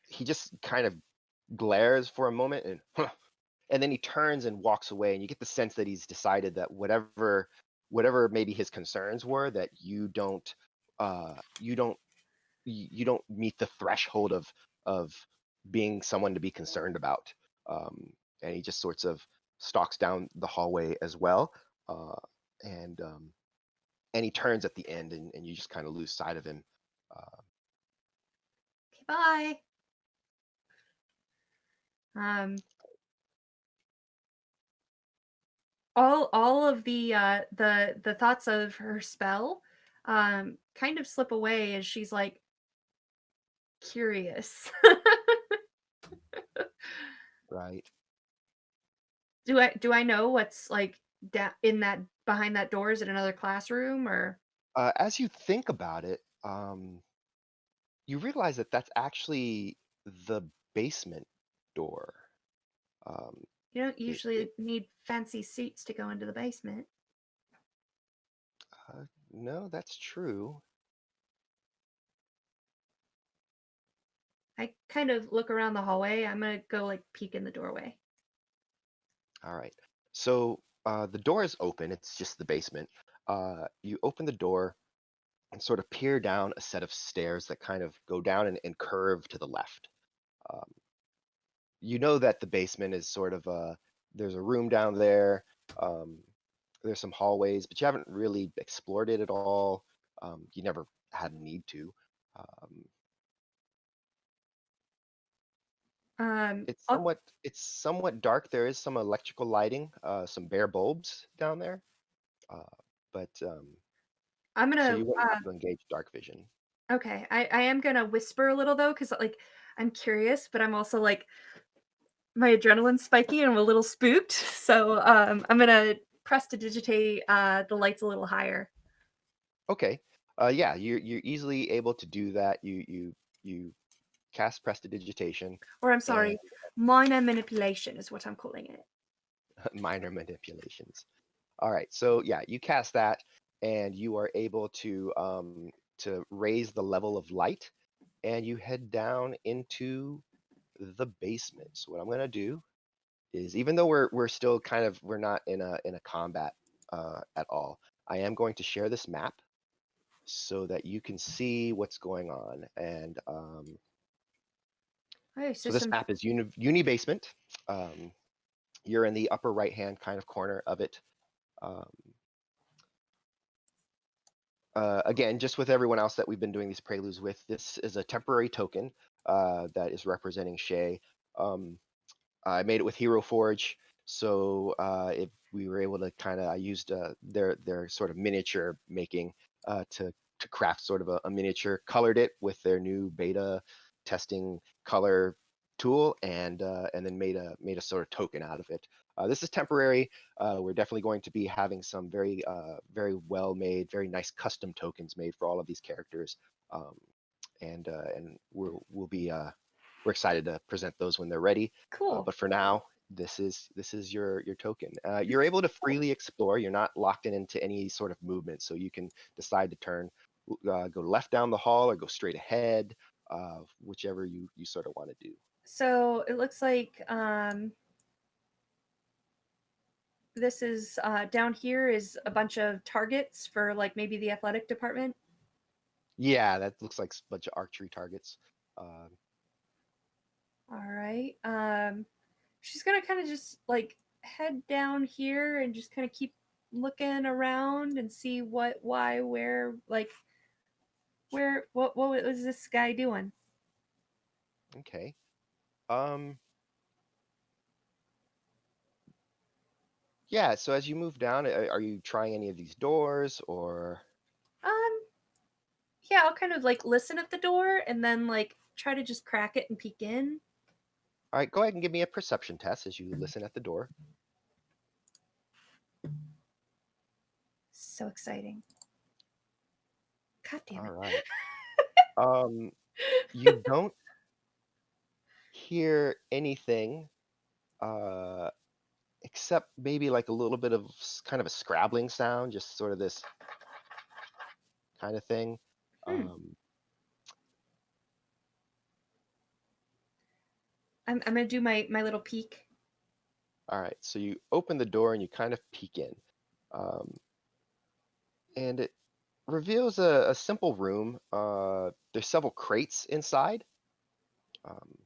he just kind of glares for a moment, and then he turns and walks away, and you get the sense that he's decided that whatever maybe his concerns were, that you don't meet the threshold of being someone to be concerned about. um, and he just sorts of stalks down the hallway as well, uh, and he turns at the end, and you just kind of lose sight of him. uh, Okay, bye. Um, all of the thoughts of her spell kind of slip away as she's like curious. right. Do I know what's like in that behind that door? Is it another classroom or As you think about it, you realize that that's actually the basement door. Um, you don't it, usually it need fancy suits to go into the basement? no, that's true. I kind of look around the hallway. I'm gonna go like peek in the doorway. All right. So the door is open. It's just the basement. You open the door and sort of peer down a set of stairs that kind of go down and curve to the left. Um, you know that the basement is sort of there's a room down there. Um, there's some hallways, but you haven't really explored it at all. You never had a need to. Um, Um, it's I'll, somewhat it's somewhat dark. There is some electrical lighting, some bare bulbs down there, uh, but I'm so gonna you wouldn't have to engage dark vision. okay. I am gonna whisper a little though, because like I'm curious, but I'm also like my adrenaline's spiking and I'm a little spooked. So I'm gonna press to digitate the lights a little higher. Okay. Yeah, you're easily able to do that. You cast prestidigitation Or I'm and sorry, minor manipulation is what I'm calling it. minor manipulations. All right. So yeah, you cast that, and you are able to raise the level of light. and you head down into the basement. So what I'm gonna do is, even though we're still kind of, we're not in a combat at all, I am going to share this map so that you can see what's going on. And Oh, so this system. map is uni basement. Um, you're in the upper right hand kind of corner of it. Um, again, just with everyone else that we've been doing these preludes with, this is a temporary token that is representing Shay. Um, I made it with Hero Forge, so if we were able to kind of, I used their sort of miniature making to craft sort of a miniature, colored it with their new beta testing color tool, and then made a sort of token out of it. This is temporary. We're definitely going to be having some very well made, very nice custom tokens made for all of these characters, um, and we'll be we're excited to present those when they're ready. Cool. But for now, this is your token. You're able to freely explore. You're not locked into any sort of movement, so you can decide to go left down the hall or go straight ahead, whichever you sort of want to do. So it looks like this is down here is a bunch of targets for like maybe the athletic department. Yeah, that looks like a bunch of archery targets. Uh, All right. She's gonna kind of just like head down here and just kind of keep looking around and see what, why, where, like where, what was this guy doing? okay. Um, yeah. So as you move down, are you trying any of these doors or? Um, yeah, I'll kind of like listen at the door and then like try to just crack it and peek in. All right, go ahead and give me a perception test as you listen at the door. So exciting. God damn All it. right. Um, you don't hear anything uh, except maybe like a little bit of kind of a scrabbling sound, just sort of this kind of thing. Hmm. Um, I'm gonna do my little peek. all right, so you open the door and you kind of peek in, um, and it reveals a simple room. There's several crates inside. Um,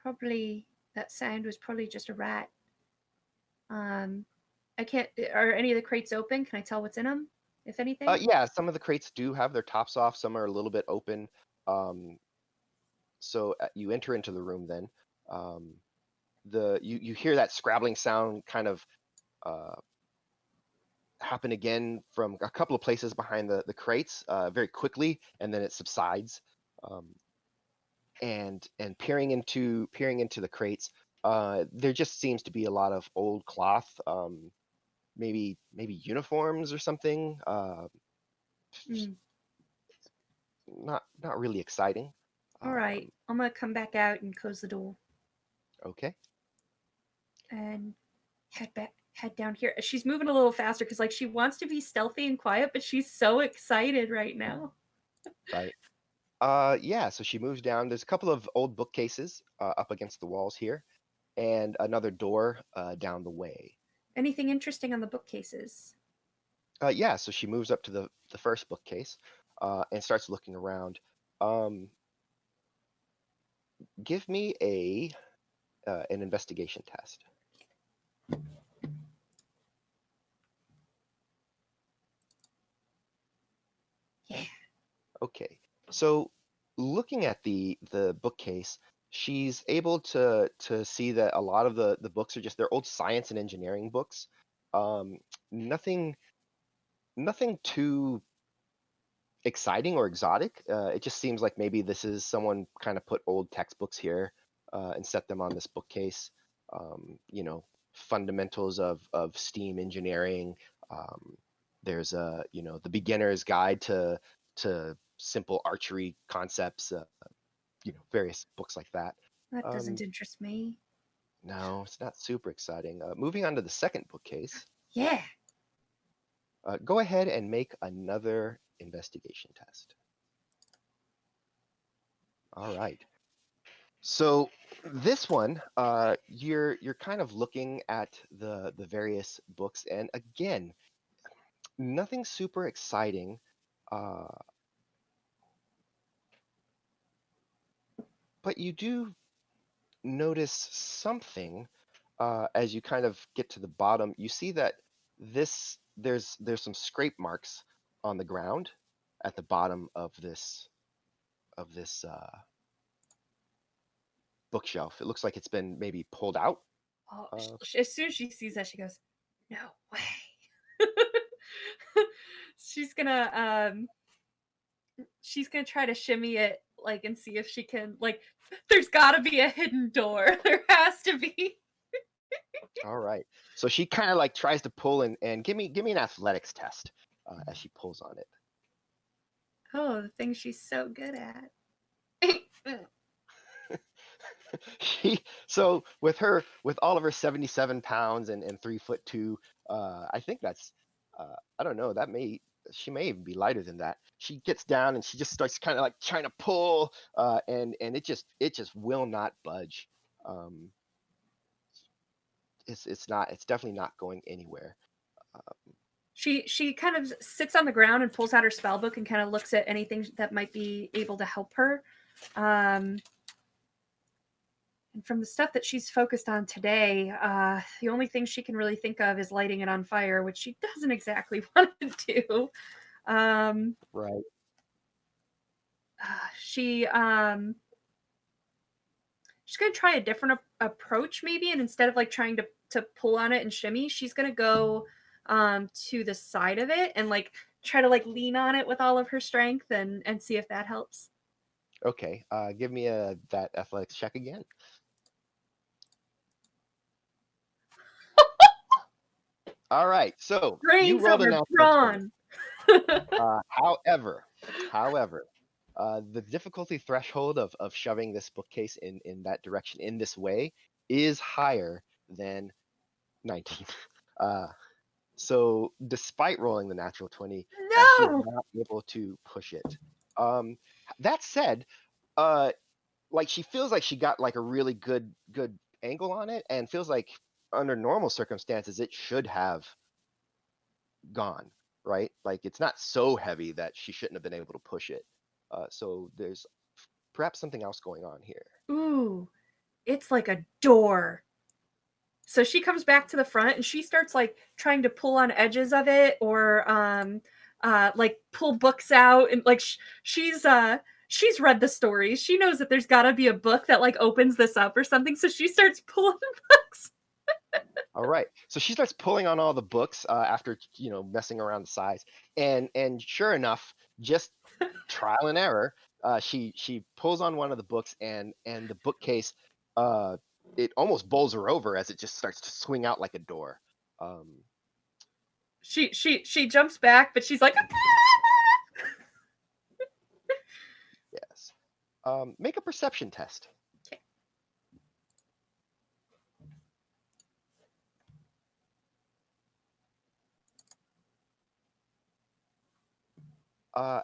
Probably that sound was probably just a rat. Um, I can't. Are any of the crates open? Can I tell what's in them, if anything? yeah, some of the crates do have their tops off. Some are a little bit open. Um, so you enter into the room then. Um, you hear that scrabbling sound kind of uh, happen again from a couple of places behind the crates very quickly, and then it subsides. Um, and peering into the crates, there just seems to be a lot of old cloth, maybe uniforms or something. Mm. Not really exciting. All right, Um, I'm gonna come back out and close the door okay, and head down here. She's moving a little faster because like she wants to be stealthy and quiet, but she's so excited right now. right. Yeah, so she moves down. There's a couple of old bookcases up against the walls here, and another door down the way. Anything interesting on the bookcases? Yeah, so she moves up to the first bookcase and starts looking around. Um, give me a an investigation test. Yeah. Okay, so looking at the bookcase, she's able to see that a lot of the books are just, they're old science and engineering books. Um, nothing nothing too exciting or exotic. It just seems like maybe this is someone kind of put old textbooks here and set them on this bookcase. Fundamentals of steam engineering. Um, there's the beginner's guide to simple archery concepts. Various books like that. That doesn't Um, interest me. no, it's not super exciting. Moving on to the second bookcase. Yeah. Go ahead and make another investigation test. All right. So this one, you're kind of looking at the various books, and again, nothing super exciting. Uh, but you do notice something as you kind of get to the bottom. You see that there's some scrape marks on the ground at the bottom of this bookshelf. It looks like it's been maybe pulled out. Oh, Uh, as soon as she sees that, she goes, "No way." she's gonna she's gonna try to shimmy it like and see if she can like there's gotta be a hidden door. There has to be. all right. So she kind of like tries to pull and give me an athletics test as she pulls on it. Oh, the thing she's so good at. So with all of her 77 pounds and 3 foot two, I think that's I don't know, she may even be lighter than that. She gets down and she just starts kind of like trying to pull, and it just will not budge. Um, it's definitely not going anywhere. Uh, She kind of sits on the ground and pulls out her spell book and kind of looks at anything that might be able to help her. Um, and from the stuff that she's focused on today, the only thing she can really think of is lighting it on fire, which she doesn't exactly want to do. Um, right. she she's gonna try a different approach maybe, and instead of like trying to pull on it and shimmy, she's gonna go to the side of it and like try to like lean on it with all of her strength and see if that helps. Okay. Give me that athletics check again. All right. So you Brains rolled a are natural 20. brawn. However, the difficulty threshold of shoving this bookcase in that direction in this way is higher than 19. Uh, so despite rolling the natural 20, she is No. not able to push it. Um, that said, uh, like she feels like she got like a really good angle on it, and feels like under normal circumstances it should have gone, right? Like it's not so heavy that she shouldn't have been able to push it. So there's perhaps something else going on here. Ooh, it's like a door. So she comes back to the front and she starts like trying to pull on edges of it or like pull books out and like she's read the stories. She knows that there's got to be a book that like opens this up or something. So she starts pulling books. All right. So she starts pulling on all the books after messing around the size, and sure enough, just trial and error, she pulls on one of the books, and the bookcase it almost bowls her over as it just starts to swing out like a door. Um, She jumps back, but she's like yes. Make a perception test.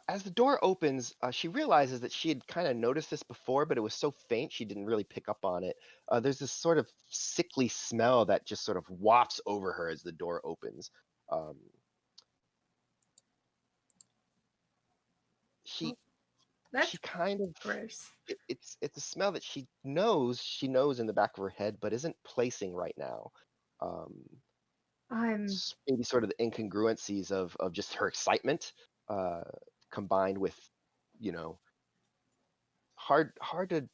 As the door opens, she realizes that she had kind of noticed this before, but it was so faint she didn't really pick up on it. There's this sort of sickly smell that just sort of wafts over her as the door opens. Um, she that's she kind of gross. it's a smell that she knows in the back of her head, but isn't placing right now. Um, I'm Maybe sort of the incongruencies of just her excitement, uh, combined with you know hard to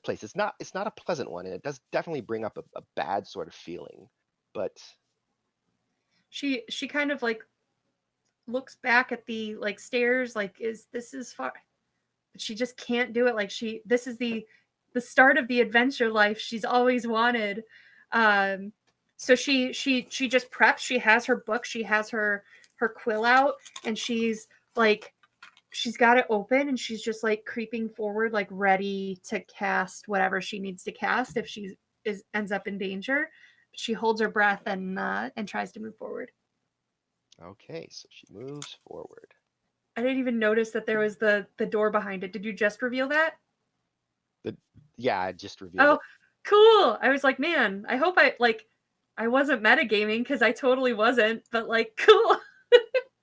place. It's not a pleasant one, and it does definitely bring up a bad sort of feeling. But she kind of like looks back at the like stairs like is this is far but she just can't do it like this is the start of the adventure life she's always wanted. um so she just preps. She has her book, she has her quill out, and she's got it open and she's just like creeping forward like ready to cast whatever she needs to cast if she is ends up in danger. She holds her breath and tries to move forward. okay, so she moves forward. I didn't even notice that there was the door behind it. Did you just reveal that? The Yeah, I just revealed Oh, it. cool. I was like, "Man, I hope I wasn't metagaming because I totally wasn't, but, like, cool."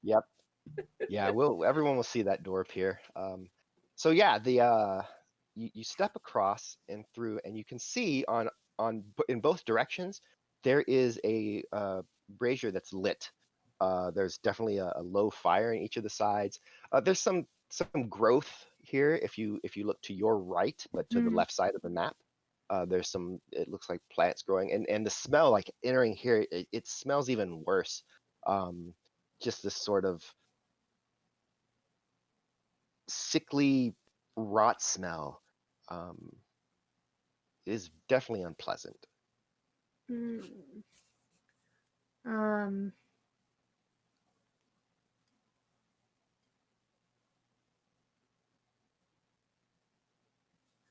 Yep. Yeah, everyone will see that door appear. So yeah, you step across and through, and you can see in both directions there is a brazier that's lit. There's definitely a low fire in each of the sides. There's some growth here if you look to your right, but to the Mm, left side of the map. There's it looks like plants growing, and the smell like entering here, it smells even worse. Um, just this sort of sickly rot smell um, is definitely unpleasant. mm, um,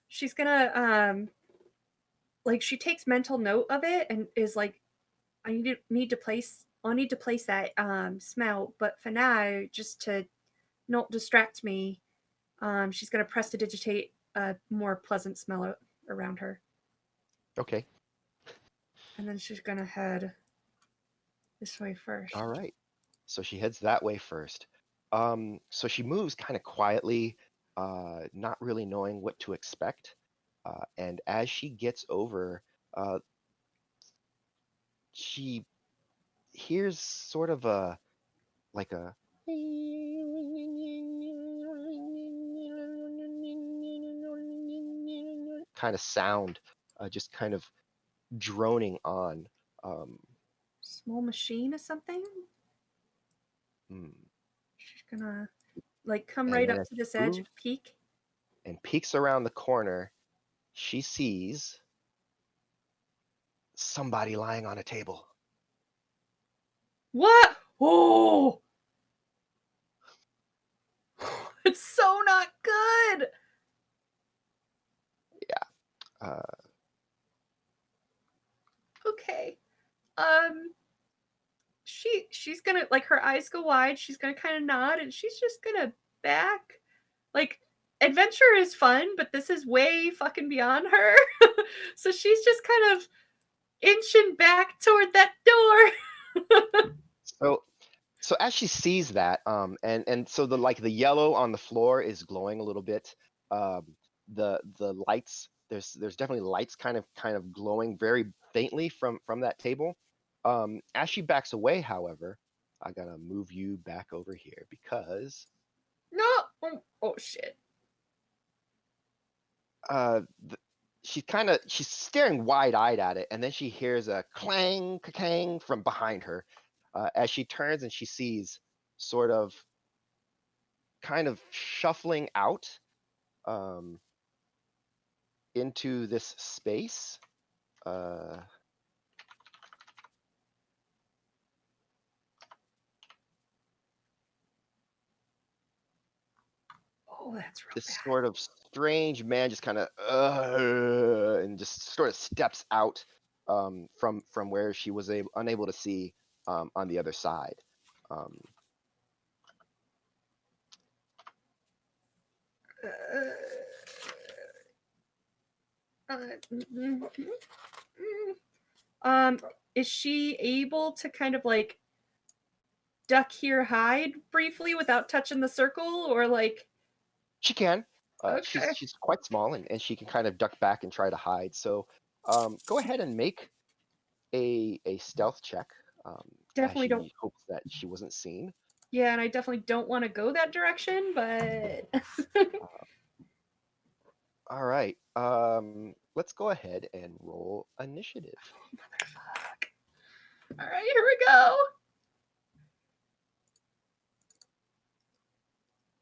she's gonna, like, she takes mental note of it and is like, I'll need to place that, smell, but for now, just to not distract me, she's gonna prestidigitate a more pleasant smell around her, Okay, and then she's gonna head this way all first. right. So she heads that way first. So she moves kind of quietly, not really knowing what to expect. And as she gets over, uh, she hears sort of a like a kind of sound, just kind of droning on. Um, Small machine or something? hmm. She's gonna, like, come And right then up as to she this edge, moves peek. and peeks around the corner, she sees somebody lying on a table. What? Oh! It's so not good! Yeah. Uh, Okay. Um, she's gonna, like, her eyes go wide, she's gonna kinda nod, and she's just gonna back. Like, adventure is fun, but this is way fucking beyond her. So she's just kind of inching back toward that door. so so as she sees that, and so the yellow on the floor is glowing a little bit. The lights, there's definitely lights kind of glowing very faintly from that table. As she backs away, however, I gotta move you back over here because No! Oh, shit. uh she's staring wide-eyed at it, and then she hears a clang clang from behind her, as she turns and she sees sort of kind of shuffling out um into this space. uh Oh, that's real this bad. sort of strange man just kind of and just sort of steps out from where she was unable to see on the other side. um Mm, mm. Um, is she able to kind of, like, duck here, hide briefly without touching the circle, or, like, She can. okay. She's quite small, and she can kind of duck back and try to hide. So go ahead and make a stealth check, as Definitely don't. she hopes that she wasn't seen. Yeah, and I definitely don't wanna go that direction, but Uh, all right. Let's go ahead and roll initiative. Fuck. Alright, here we go.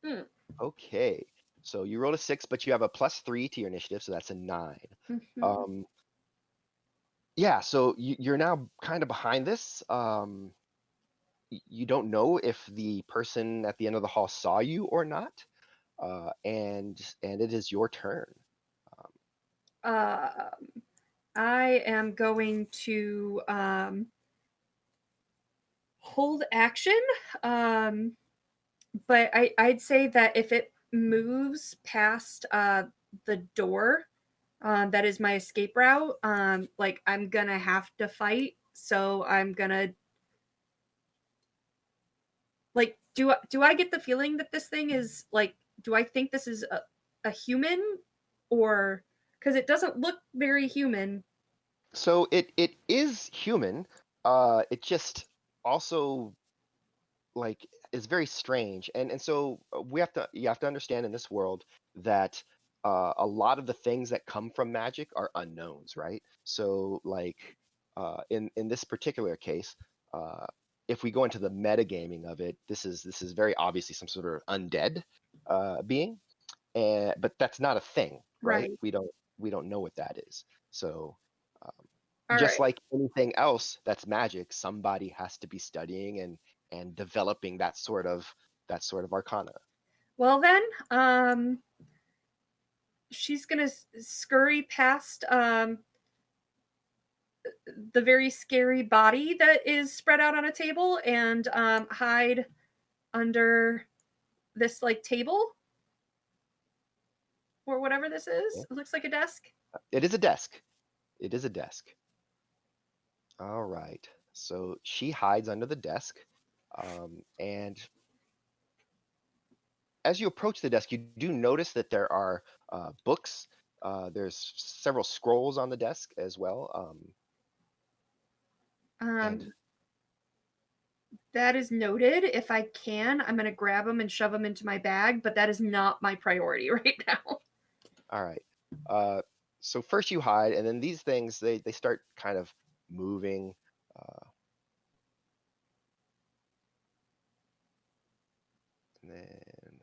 Mm, Okay. So you rolled a 6, but you have a +3 to your initiative, so that's a 9. mhm. Um, yeah, so you're now kind of behind this. You don't know if the person at the end of the hall saw you or not, and it is your turn. Um, Um, I am going to, hold action, um, But I'd say that if it moves past, the door, that is my escape route, like, I'm gonna have to fight, so I'm gonna like, do I get the feeling that this thing is, like do I think this is a human? Or because it doesn't look very human. So it is human. It just also like is very strange, and so we have to you have to understand in this world that a lot of the things that come from magic are unknowns, right? So like in this particular case, uh, if we go into the metagaming of it, this is very obviously some sort of undead being, and but that's not a thing, right? Right. We don't know what that is. So um, just Alright. like anything else that's magic, somebody has to be studying and developing that sort of arcana. Well then, she's gonna scurry past, the very scary body that is spread out on a table and, hide under this, like, table or whatever this Yeah. is. It looks like a desk. It is a desk. It is a desk. All right. So she hides under the desk, and as you approach the desk, you do notice that there are books. There's several scrolls on the desk as well, and Um, that is noted. If I can, I'm gonna grab them and shove them into my bag, but that is not my priority right now. all right. Uh, so first you hide, and then these things they start kind of moving. Uh, and then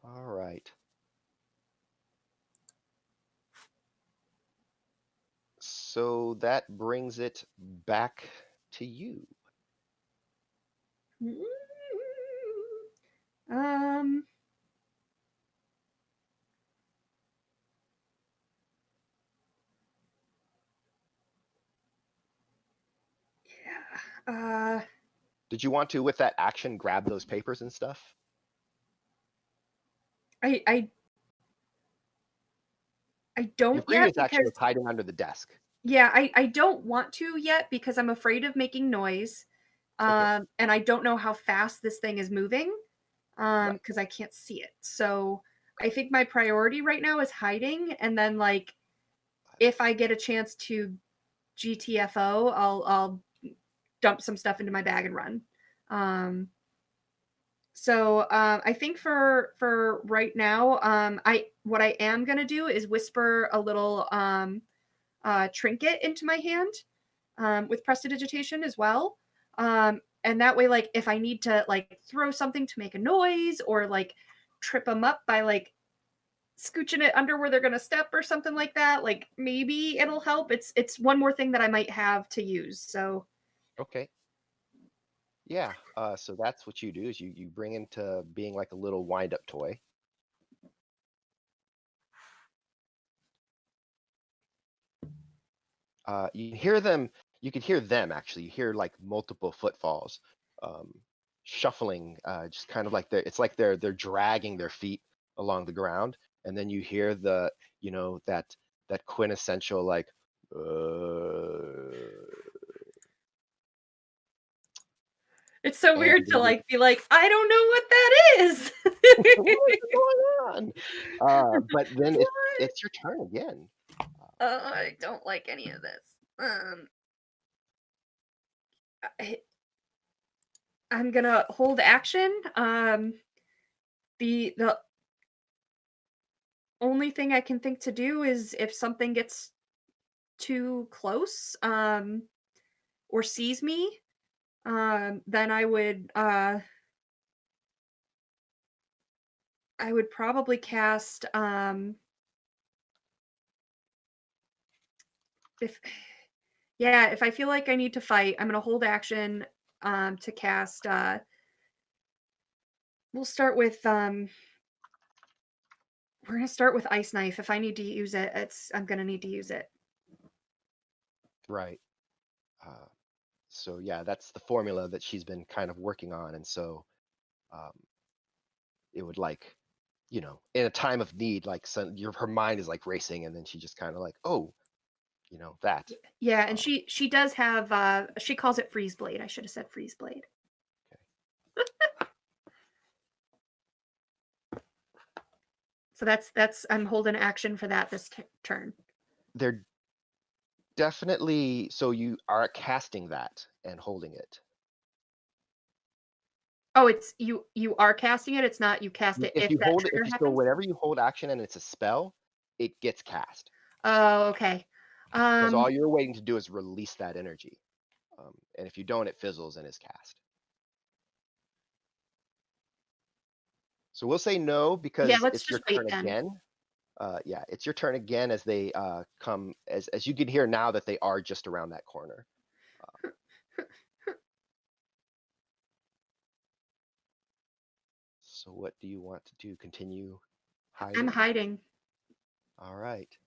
all right. So that brings it back to you. Um, yeah. Did you want to, with that action, grab those papers and stuff? I I Your don't yet previous action because was hiding under the desk. yeah, I don't want to yet because I'm afraid of making noise. Okay, And I don't know how fast this thing is moving, right. because I can't see it. So I think my priority right now is hiding, and then like if I get a chance to GTFO, I'll dump some stuff into my bag and run. Um, I think for right now, I what I am gonna do is whisper a little trinket into my hand, with prestidigitation as well. And that way, like, if I need to like throw something to make a noise or like trip them up by like scooching it under where they're gonna step or something like that, like maybe it'll help. It's one more thing that I might have to use. So Okay. Yeah. So that's what you do is you bring into being like a little wind up toy. You can hear them. You can hear them actually. You hear like multiple footfalls, um, shuffling, just kind of like it's like they're dragging their feet along the ground, and then you hear that quintessential like, it's so and weird to like be like, I don't know what that is. what is going on? But then it's your turn again. I don't like any of this. I, I'm gonna hold action. The only thing I can think to do is if something gets too close, or sees me, then I would probably cast, if yeah, if I feel like I need to fight, I'm gonna hold action, to cast, we'll start with, we're gonna start with Ice Knife. If I need to use it, I'm gonna need to use it. Right. Uh, So yeah, that's the formula that she's been kind of working on, and so um, it would like, in a time of need, like her mind is like racing, and then she just kind of like, oh, that. Yeah, and Um, she does have, she calls it freeze blade. I should have said freeze blade. okay. So that's I'm holding action for that this turn. They're definitely, so you are casting that and holding it. Oh, it's you are casting it. It's not you cast it If if you that hold it, trigger if you so happens. whenever you hold action and it's a spell, it gets cast Oh, okay. because Um, all you're waiting to do is release that energy. And if you don't, it fizzles and is cast. So we'll say no yeah, because let's it's your just wait turn then. again. Yeah, it's your turn again as they come as you can hear now that they are just around that corner. So what do you want to do? Continue I'm hiding? hiding. All right.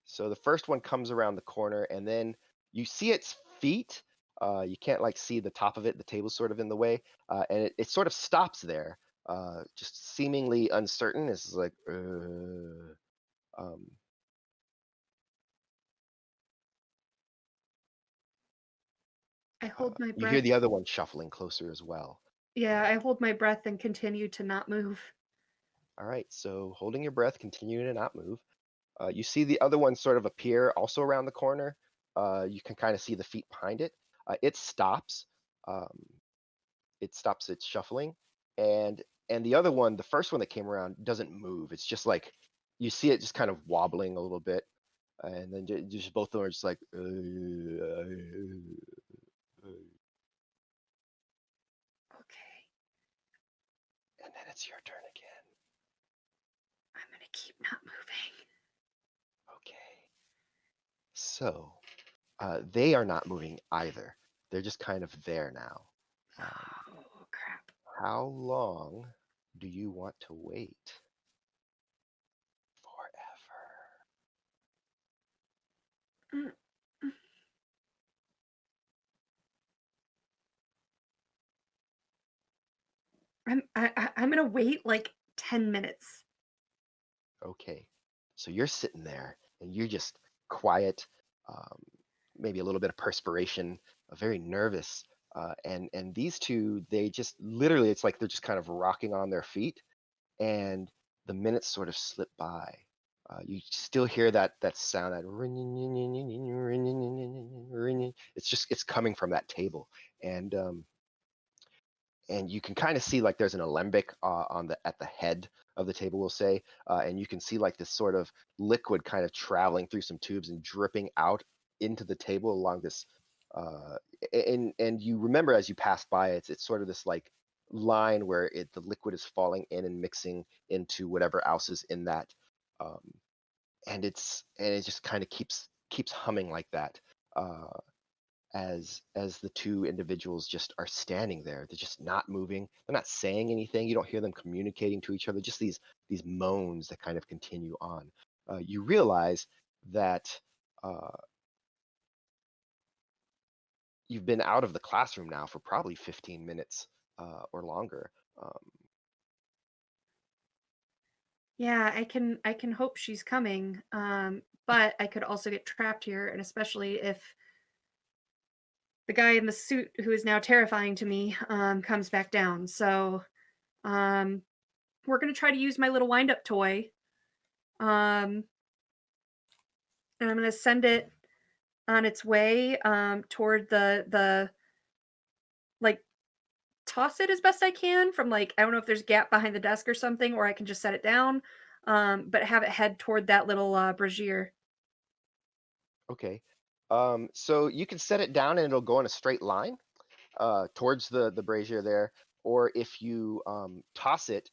So the first one comes around the corner, and then you see its feet. You can't like see the top of it. The table's sort of in the way, and it sort of stops there, just seemingly uncertain. It's like, um, I hold my you hear breath. the other one shuffling closer as well. Yeah, Um, I hold my breath and continue to not move. all right, so holding your breath, continue to not move. You see the other one sort of appear also around the corner. You can kind of see the feet behind it. It stops. Um, it stops its shuffling, and the other one, the first one that came around, doesn't move. It's just like you see it just kind of wobbling a little bit, and then just both of them are just like, Okay, and then it's your turn again. I'm gonna keep not moving. Okay, so they are not moving either. They're just kind of there now. Um, Oh crap. how long do you want to wait? Forever. Mm, mm. I'm gonna wait like 10 minutes. Okay. So you're sitting there and you're just quiet, um, maybe a little bit of perspiration, very nervous. And these two, they just literally, it's like they're just kind of rocking on their feet, and the minutes sort of slip by. You still hear that sound, that it's coming from that table, and you can kind of see like there's an alembic on the at the head of the table, we'll say, and you can see like this sort of liquid kind of traveling through some tubes and dripping out into the table along this. Uh, and you remember as you pass by, it's sort of this like line where the liquid is falling in and mixing into whatever else is in that, um, and it just kind of keeps humming like that. As the two individuals just are standing there. They're just not moving. They're not saying anything. You don't hear them communicating to each other. Just these moans that kind of continue on. You realize that uh, you've been out of the classroom now for probably 15 minutes or longer. Yeah, I can hope she's coming. But I could also get trapped here, and especially if the guy in the suit who is now terrifying to me comes back down. So um we're gonna try to use my little wind up toy. Um and I'm gonna send it on its way toward the like toss it as best I can from like I don't know if there's a gap behind the desk or something, or I can just set it down. But have it head toward that little brazier. Okay. So you can set it down and it'll go in a straight line towards the brazier there. Or if you toss it,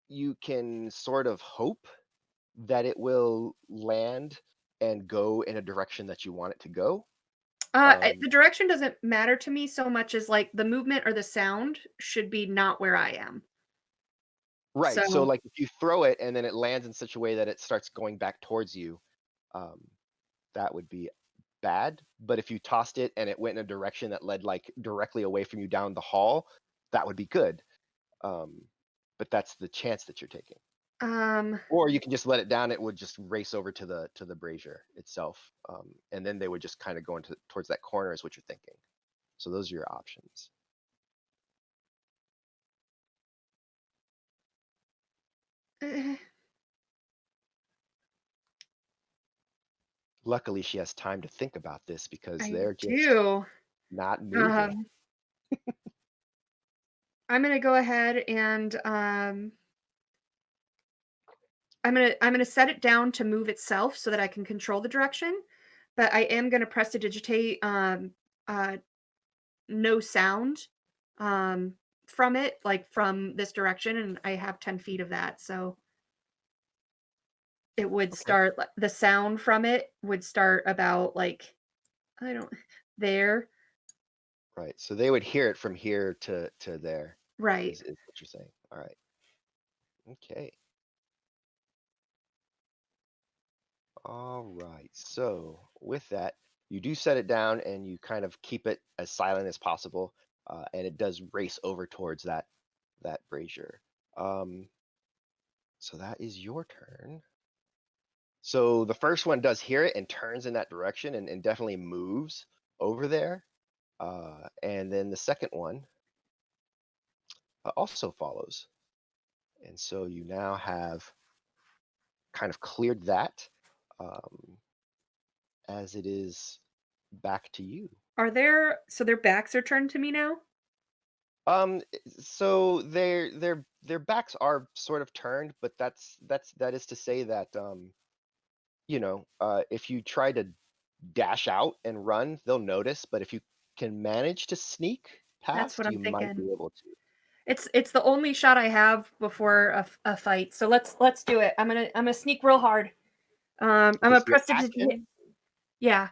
you can sort of hope that it will land and go in a direction that you want it to go. The Um, direction doesn't matter to me so much as like the movement or the sound should be not where I am. right. So, So like, if you throw it and then it lands in such a way that it starts going back towards you, um, that would be bad. But if you tossed it and it went in a direction that led like directly away from you down the hall, that would be good. Um, but that's the chance that you're taking. Um, Or you can just let it down. It would just race over to the brazier itself, and then they would just kind of go into towards that corner is what you're thinking. So those are your options. eh, Luckily, she has time to think about this because I they're just do. not moving. Um, I'm gonna go ahead and I'm gonna set it down to move itself so that I can control the direction, but I am gonna prestidigitate uh no sound um from it, like from this direction, and I have 10 feet of that, so it would Okay. start the sound from it would start about like I don't there. Right. So they would hear it from here to there Right. is what you're saying. All right. Okay. All right. So with that, you do set it down and you kind of keep it as silent as possible, and it does race over towards that brazier. Um, so that is your turn. So the first one does hear it and turns in that direction and definitely moves over there. And then the second one also follows. And so you now have kind of cleared that, um, as it is back to you. Are there so their backs are turned to me now? So their backs are sort of turned, but that is to say that if you try to dash out and run, they'll notice, but if you can manage to sneak That's what past, I'm you might thinking. be able to. It's the only shot I have before a fight. So let's do it. I'm gonna sneak real hard. I'm Okay, a so your prestidigit. action Yeah.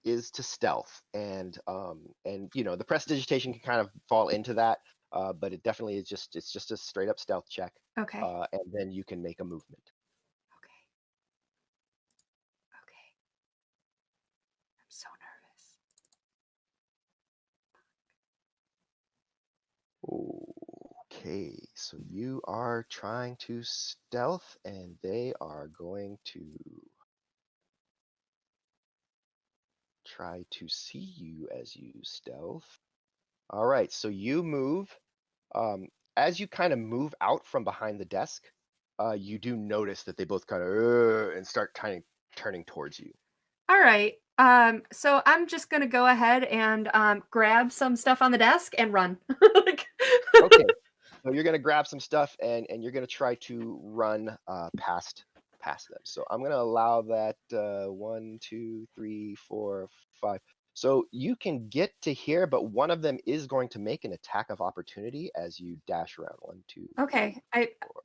is to stealth, and the prestidigitation can kind of fall into that, but it definitely is just a straight up stealth check, Okay. and then you can make a movement. Okay. Okay. I'm so nervous. Okay, so you are trying to stealth, and they are going to try to see you as you stealth. All right, so you move. As you kind of move out from behind the desk, you do notice that they both kind of and start kind of turning towards you. All right. So I'm just gonna go ahead and grab some stuff on the desk and run. Like Okay, so you're gonna grab some stuff and you're gonna try to run past them. So I'm gonna allow that 1, 2, 3, 4, 5. So you can get to here, but one of them is going to make an attack of opportunity as you dash around. One, two, three, okay. four,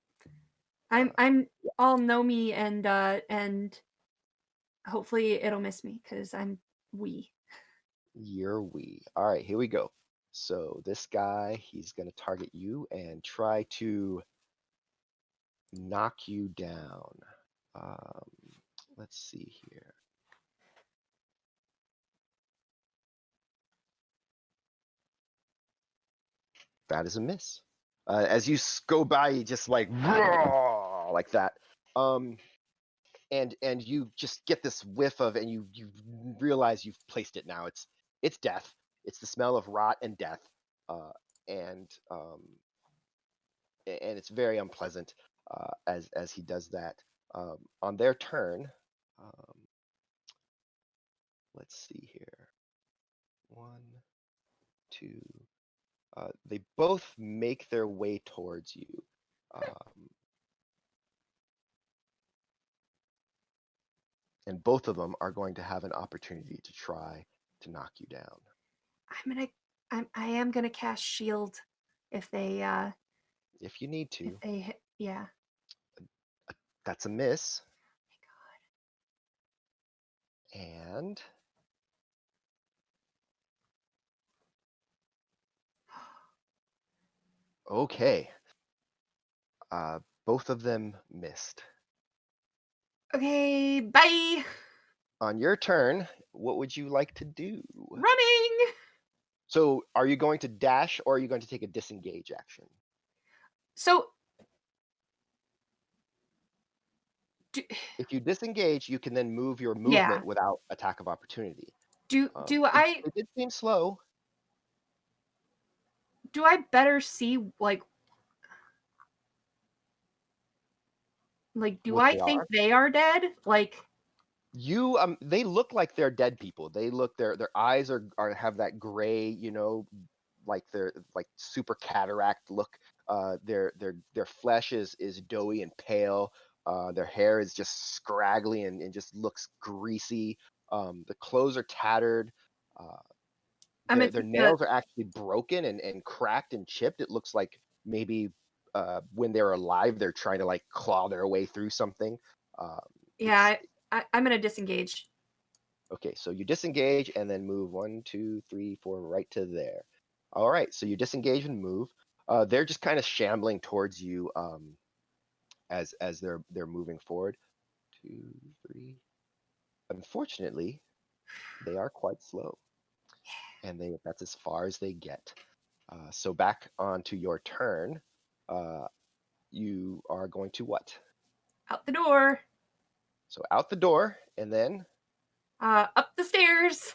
I'm five. I'm all know me and hopefully it'll miss me because I'm wee. You're we. All right, here we go. So this guy, he's gonna target you and try to knock you down. Um, let's see here. That is a miss. As you go by, you just like "Roar," like that, um, and you just get this whiff of, and you realize you've placed it now. It's death. It's the smell of rot and death, uh, and and it's very unpleasant as he does that. On their turn, um, let's see here. One, two. They both make their way towards you. Um, and both of them are going to have an opportunity to try to knock you down. I'm gonna I am gonna cast shield if they If you need if to, they hit yeah. that's a miss. And okay, both of them missed. Okay, bye. On your turn, what would you like to do? Running. So, are you going to dash or are you going to take a disengage action? So, do, If you disengage, you can then move your yeah. movement without attack of opportunity. Do It did seem slow. I better see do What I they think are. they are dead? They look like they're dead people. They look their eyes are have that gray, like they're like super cataract look. Their flesh is doughy and pale. Their hair is just scraggly and just looks greasy. The clothes are tattered. Uh, I'm gonna their take the nails are actually broken and cracked and chipped. It looks like maybe when they're alive, they're trying to like claw their way through something. Um, it's yeah, I'm gonna disengage. Okay, so you disengage and then move 1, 2, 3, 4 right to there. All right, so you disengage and move. They're just kind of shambling towards you as they're moving forward. 2, 3. Unfortunately, they are quite slow, and that's as far as they get. So back onto your turn. Uh, you are going to what? Out the door. So out the door, and then Up the stairs.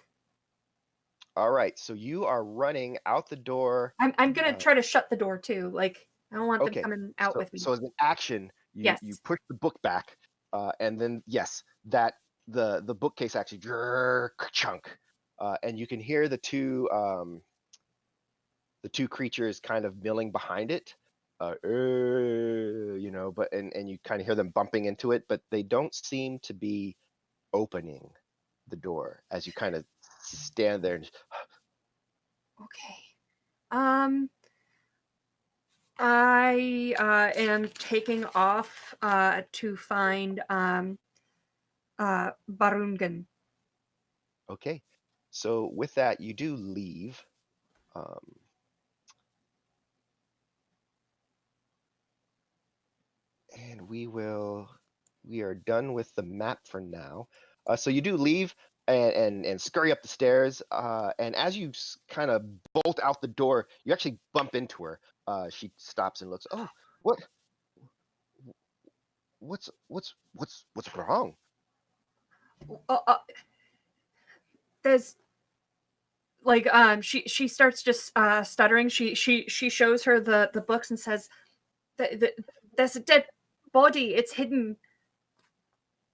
all right. So you are running out the door. I'm gonna Uh, try to shut the door too. I don't want them Okay. coming out So with me. so as an action, you Yes. push the book back, and then yes, that the bookcase actually chunk, and you can hear the two creatures kind of milling behind it, but and you kind of hear them bumping into it, but they don't seem to be opening the door as you kind of stand there. And, Okay. Um, I am taking off to find Barungan. okay, so with that, you do leave. Um, And we are done with the map for now. So you do leave and scurry up the stairs. And as you kind of bolt out the door, you actually bump into her. She stops and looks. Oh, what? What's wrong? Uh, uh, there's she starts just stuttering. She shows her the books and says that there's a dead body. It's hidden,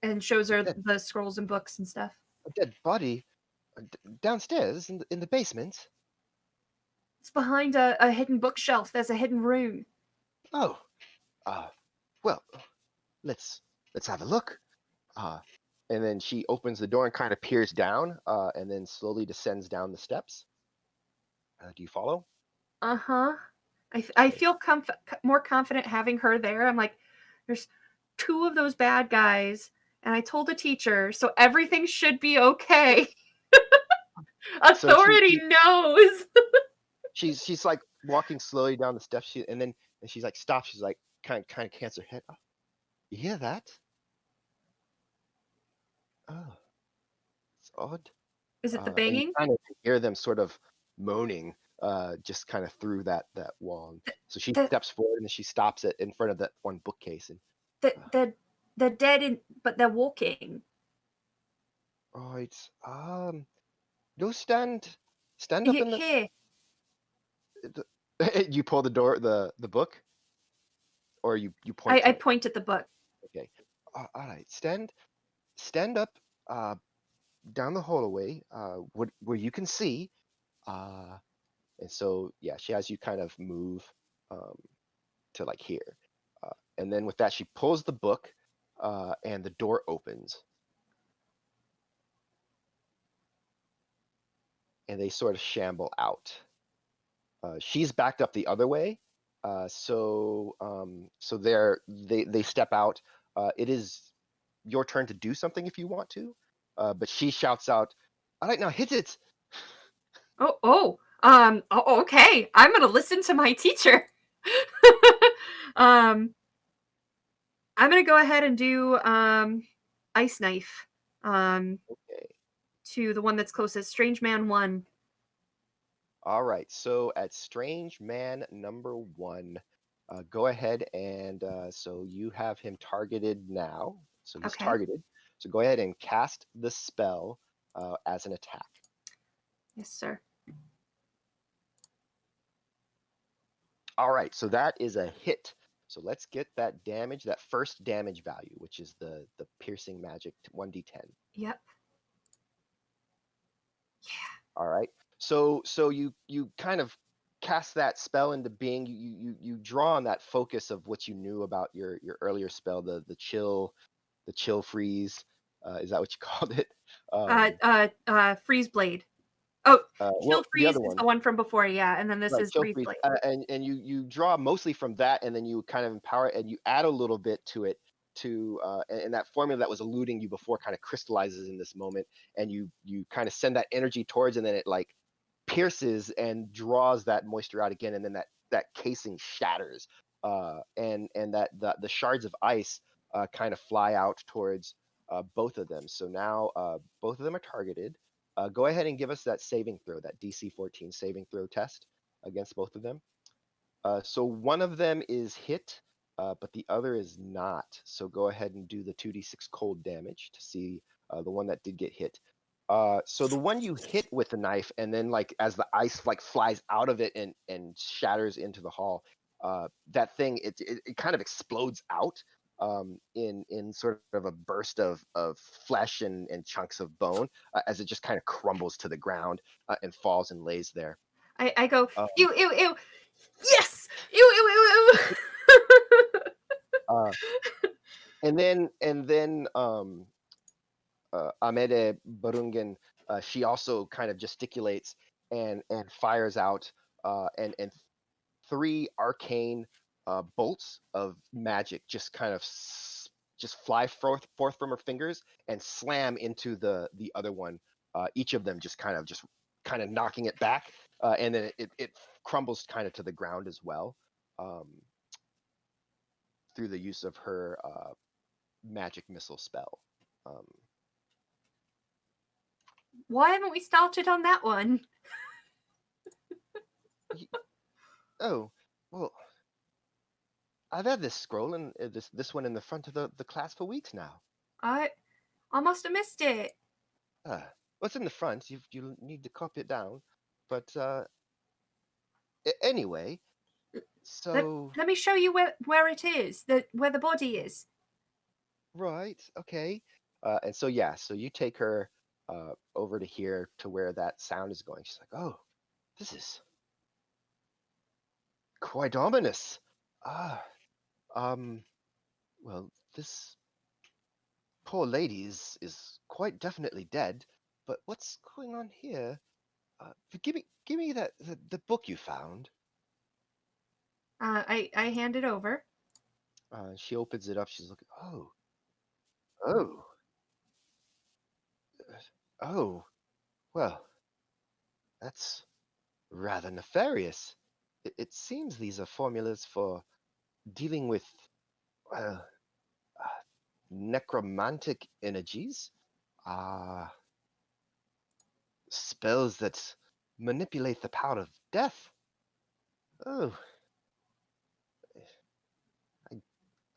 and shows A her dead, the scrolls and books and stuff. a dead body downstairs in the basement. It's behind a hidden bookshelf. There's a hidden room. Oh, uh, well, let's let's have a look. Uh, and then she opens the door and kind of peers down, and then slowly descends down the steps. Do you follow? Uh-huh. I Okay. feel more confident having her there. I'm like, there's two of those bad guys, and I told a teacher, so everything should be okay. So Authority knows. she's like walking slowly down the steps. And she's like stops. She's like kind of cants her head. Oh, you hear that? Oh, it's odd. Is it the And you banging? kind of hear them sort of moaning, just kind of through that wall. So she The steps forward and then she stops it in front of that one bookcase. And the uh, the the dead in but they're walking. right, go stand up in Here. the you pull the door the book, or you point I to it. point at the book. Okay. All right. Stand up uh down the hallway where you can see. Uh and so yeah, she has you kind of move um to like here. And then with that she pulls the book and the door opens and they sort of shamble out. She's backed up the other way. So they step out. It is your turn to do something if you want to. But she shouts out, "All right, now hit it!" Okay. I'm gonna listen to my teacher. um, I'm gonna go ahead and do ice knife. um, Okay. to the one that's closest. Strange Man 1. All right. So at Strange Man number one, go ahead and so you have him targeted now. So he's Okay. targeted. So go ahead and cast the spell as an attack. Yes, sir. All right. So that is a hit. So let's get that damage, that first damage value, which is the piercing magic 1d10. Yep. All right. So you kind of cast that spell into being. You draw on that focus of what you knew about your earlier spell, the chill freeze. Is that what you called it? Um, Freeze Blade. Oh, Chill well, the Freeze other is one, the one from before, yeah, and then this right? is Chill Freeze freeze, Blade. and you draw mostly from that, and then you kind of empower it, and you add a little bit to it and that formula that was eluding you before kind of crystallizes in this moment, and you kind of send that energy towards, and then it like pierces and draws that moisture out again, and then that casing shatters, and that the shards of ice kind of fly out towards both of them. So now both of them are targeted. Go ahead and give us that saving throw, that DC 14 saving throw test against both of them. So one of them is hit, but the other is not. So go ahead and do the 2d6 cold damage to see the one that did get hit. So the one you hit with the knife, and then like as the ice like flies out of it and shatters into the hall, that thing it kind of explodes out in sort of a burst of flesh and chunks of bone as it just kind of crumbles to the ground and falls and lays there. I go, Uh, ew, ew, ew. Yes! Ew, ew, ew, ew. uh, and then Amede Barungen, she also kind of gesticulates and fires out and three arcane bolts of magic just kind of just fly forth from her fingers and slam into the other one. Each of them just kind of knocking it back, and then it crumbles kind of to the ground as well, um, through the use of her magic missile spell. Um, Why haven't we started on that one? y- oh well, I've had this scroll and this one in the front of the class for weeks now. I I must have missed it. What's in the front? You need to copy it down. But anyway, Let, so let me show you where it is, where the body is. right, okay. And so yeah, so you take her over to here to where that sound is going. She's like, "Oh, this is quite ominous." Ah, um, well, this poor lady is quite definitely dead. But what's going on here? Give me the book you found. I hand it over. She opens it up. She's looking. Oh, oh. Well, that's rather nefarious. It seems these are formulas for dealing with, well, uh, necromantic energies. Uh, spells that manipulate the power of death. Oh, I,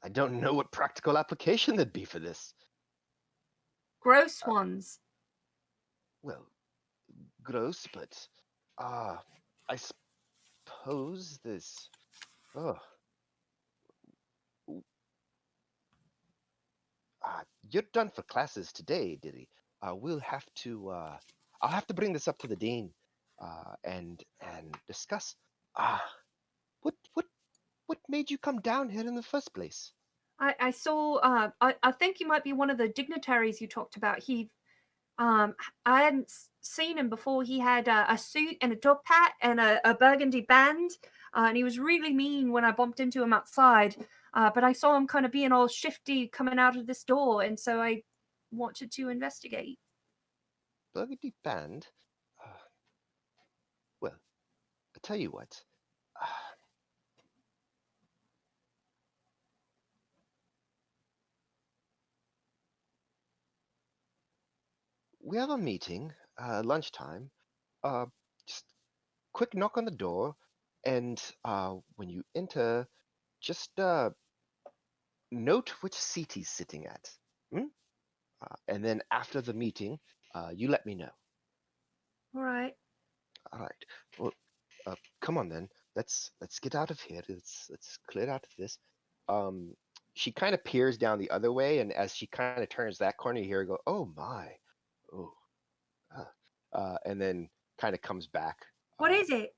I don't know what practical application there'd be for this. Gross Uh, ones. well, gross, but uh, I suppose this. Oh, you're done for classes today, Diddy. We'll have to. I'll have to bring this up to the dean, and discuss. Ah, what what made you come down here in the first place? I saw. I think you might be one of the dignitaries you talked about. I hadn't seen him before. He had a suit and a top hat and a burgundy band, and he was really mean when I bumped into him outside. But I saw him kind of being all shifty coming out of this door, and so I wanted to investigate. Burgundy band. Uh, well, I tell you what. Uh, we have a meeting, lunchtime. Uh, just quick knock on the door, and when you enter, just note which seat he's sitting at. Hmm? And then after the meeting, you let me know. All right. All right. Well, come on then. Let's get out of here. Let's clear out of this. Um, she kind of peers down the other way, and as she kind of turns that corner, you hear her go, "Oh my, oh," uh, and then kind of comes back. What Uh, is it?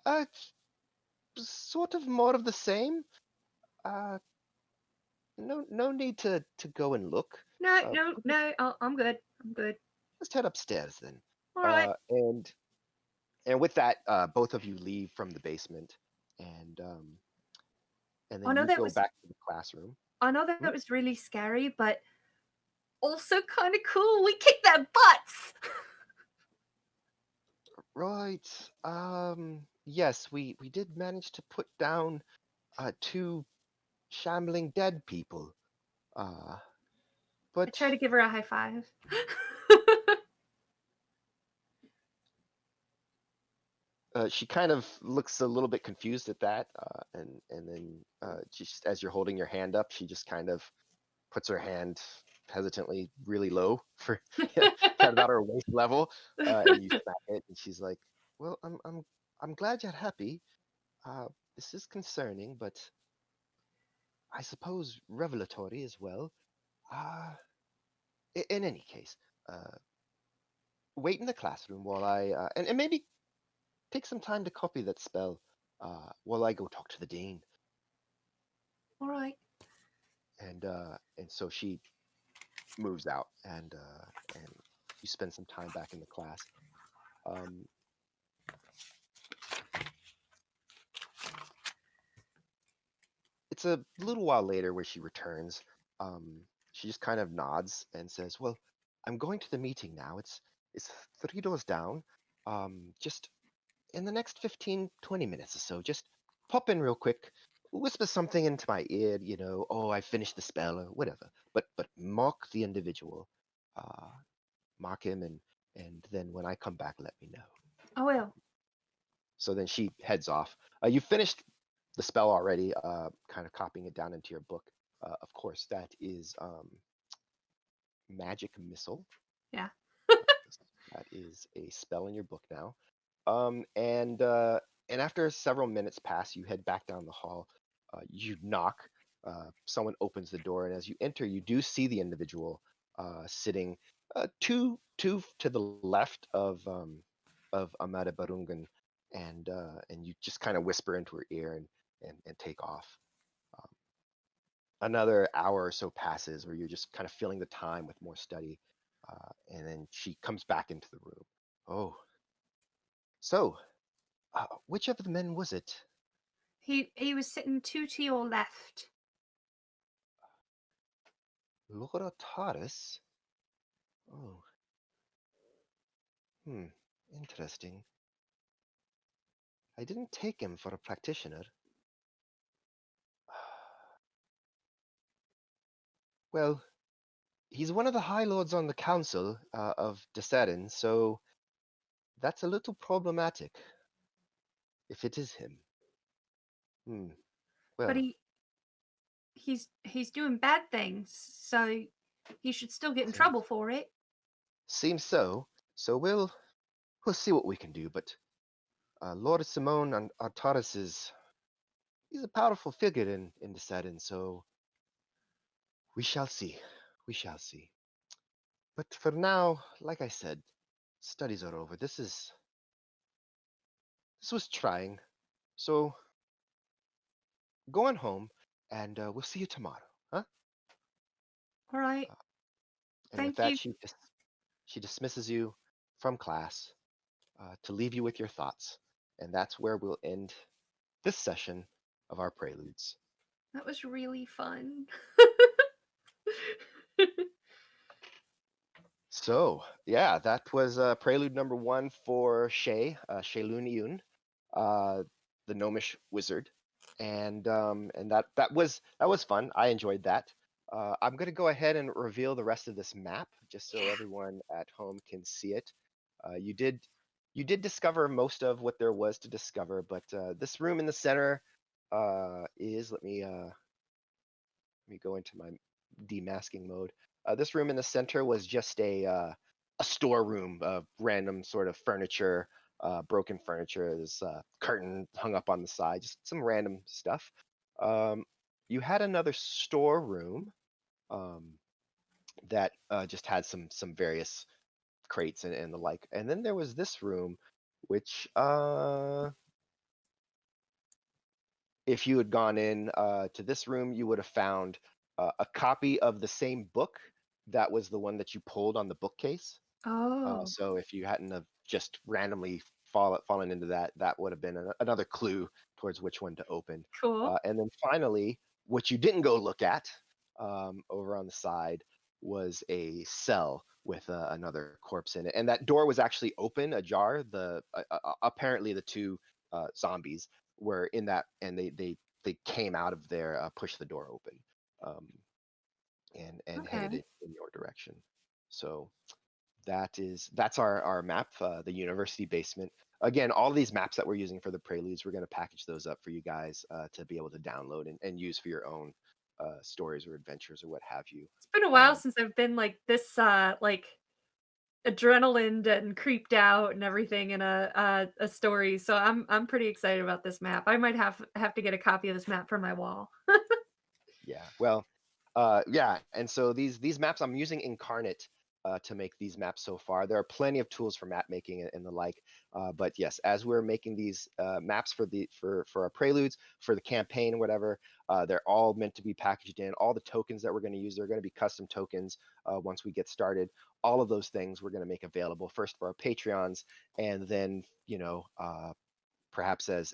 it's sort of more of the same. Uh, no need to go and look. No, Uh, no, we'll just, no. I'm good. I'm good. just head upstairs then. All right. And with that, both of you leave from the basement, and I then know you that go was back to the classroom. I know Hmm? that was really scary, but also kind of cool. We kicked their butts. Right. Yes, we did manage to put down two shambling dead people. Uh, I but try to give her a high five. she kind of looks a little bit confused at that, and then just as you're holding your hand up, she just kind of puts her hand hesitantly really low for kind of about her waist level, and you smack it, and she's like, "Well, I'm glad you're happy. Uh, this is concerning, but I suppose revelatory as well. Uh, in any case, uh, wait in the classroom while and maybe take some time to copy that spell while I go talk to the dean." All right. And so she moves out, and you spend some time back in the class. Um, it's a little while later where she returns. Um, she just kind of nods and says, "Well, I'm going to the meeting now. It's three doors down. Just in the next 15, 20 minutes or so, just pop in real quick, whisper something into my ear, oh, I finished the spell or whatever. But mark the individual, uh, mark him, and then when I come back, let me know." I will. So then she heads off. You finished the spell already, kind of copying it down into your book. Of course, that is Magic Missile. Yeah. That is a spell in your book now. And after several minutes pass, you head back down the hall. You knock. Someone opens the door, and as you enter, you do see the individual sitting two to the left of Amada Barungan, and you just kind of whisper into her ear and take off. Um, Another hour or so passes, where you're just kind of filling the time with more study, and then she comes back into the room. Oh, so which of the men was it? He was sitting two to your left. Laura Taurus? Oh, hmm, interesting. I didn't take him for a practitioner. Well, he's one of the High Lords on the Council of Deserin, so that's a little problematic, if it is him. Hmm, But well, he's doing bad things, so he should still get in seems, trouble for it. seems so. So we'll see what we can do, but Lord Simone and Artaris he's a powerful figure in Deserin, so we shall see. We shall see. But for now, like I said, studies are over. This was trying. So go on home, and we'll see you tomorrow, huh? All right. Uh, and with Thank that, you. she dismisses you from class to leave you with your thoughts, and that's where we'll end this session of our preludes. That was really fun. So yeah, that was prelude number one for Shaelune, uh, the gnomish wizard, and that was fun. I enjoyed that. I'm going to go ahead and reveal the rest of this map just so Yeah. everyone at home can see it. Uh, you did you did discover most of what there was to discover, but this room in the center is let me go into my demasking mode. This room in the center was just a storeroom of random sort of furniture, broken furniture. There's a curtain hung up on the side, just some random stuff. Um, you had another storeroom um, that just had some various crates and the like. And then there was this room, which if you had gone in to this room, you would have found a copy of the same book that was the one that you pulled on the bookcase. Oh, So if you hadn't have just randomly fallen into that, that would have been another clue towards which one to open. cool. And then finally, what you didn't go look at over on the side was a cell with another corpse in it, and that door was actually open, ajar. Apparently the two zombies were in that, and they came out of there, pushed the door open, um, and headed Okay. in your direction. So that's our map, the university basement. Again, all these maps that we're using for the preludes, we're going to package those up for you guys to be able to download and use for your own stories or adventures or what have you. It's been a while Um, since I've been like this, like adrenaline and creeped out and everything in a story. So I'm pretty excited about this map. I might have to get a copy of this map for my wall. Yeah, well, yeah, and so these maps I'm using Incarnate to make these maps so far. There are plenty of tools for map making and the like, but yes, as we're making these maps for our preludes, for the campaign, whatever, they're all meant to be packaged in. All the tokens that we're going to use, they're going to be custom tokens once we get started. All of those things we're going to make available first for our Patreons, and then perhaps as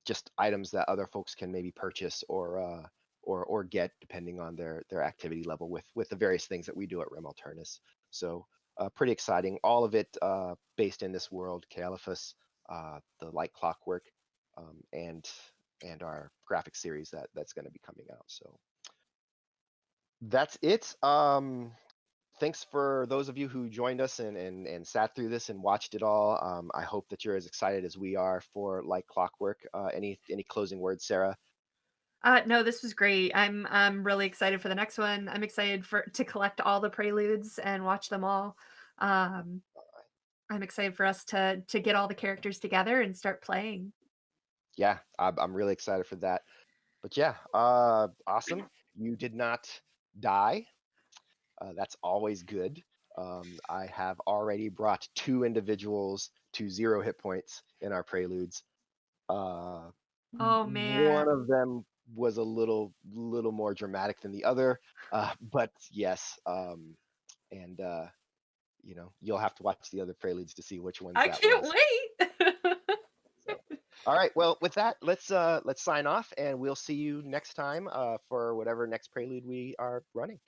just items that other folks can maybe purchase or get depending on their activity level with the various things that we do at Rem Alternus. So pretty exciting. All of it based in this world, Caliphus, the Light Clockwork, and our graphic series that's going to be coming out. So that's it. Thanks for those of you who joined us and sat through this and watched it all. I hope that you're as excited as we are for Like Clockwork. Any closing words, Sarah? No, this was great. I'm really excited for the next one. I'm excited for to collect all the preludes and watch them all. Um, I'm excited for us to get all the characters together and start playing. Yeah, I'm really excited for that. But yeah, awesome. You did not die. That's always good. I have already brought two individuals to 0 hit points in our preludes. Uh, Oh one man. of them was a little more dramatic than the other, but yes, and you'll have to watch the other preludes to see which ones I that can't was. wait. So, all right, well, with that, let's sign off, and we'll see you next time for whatever next prelude we are running.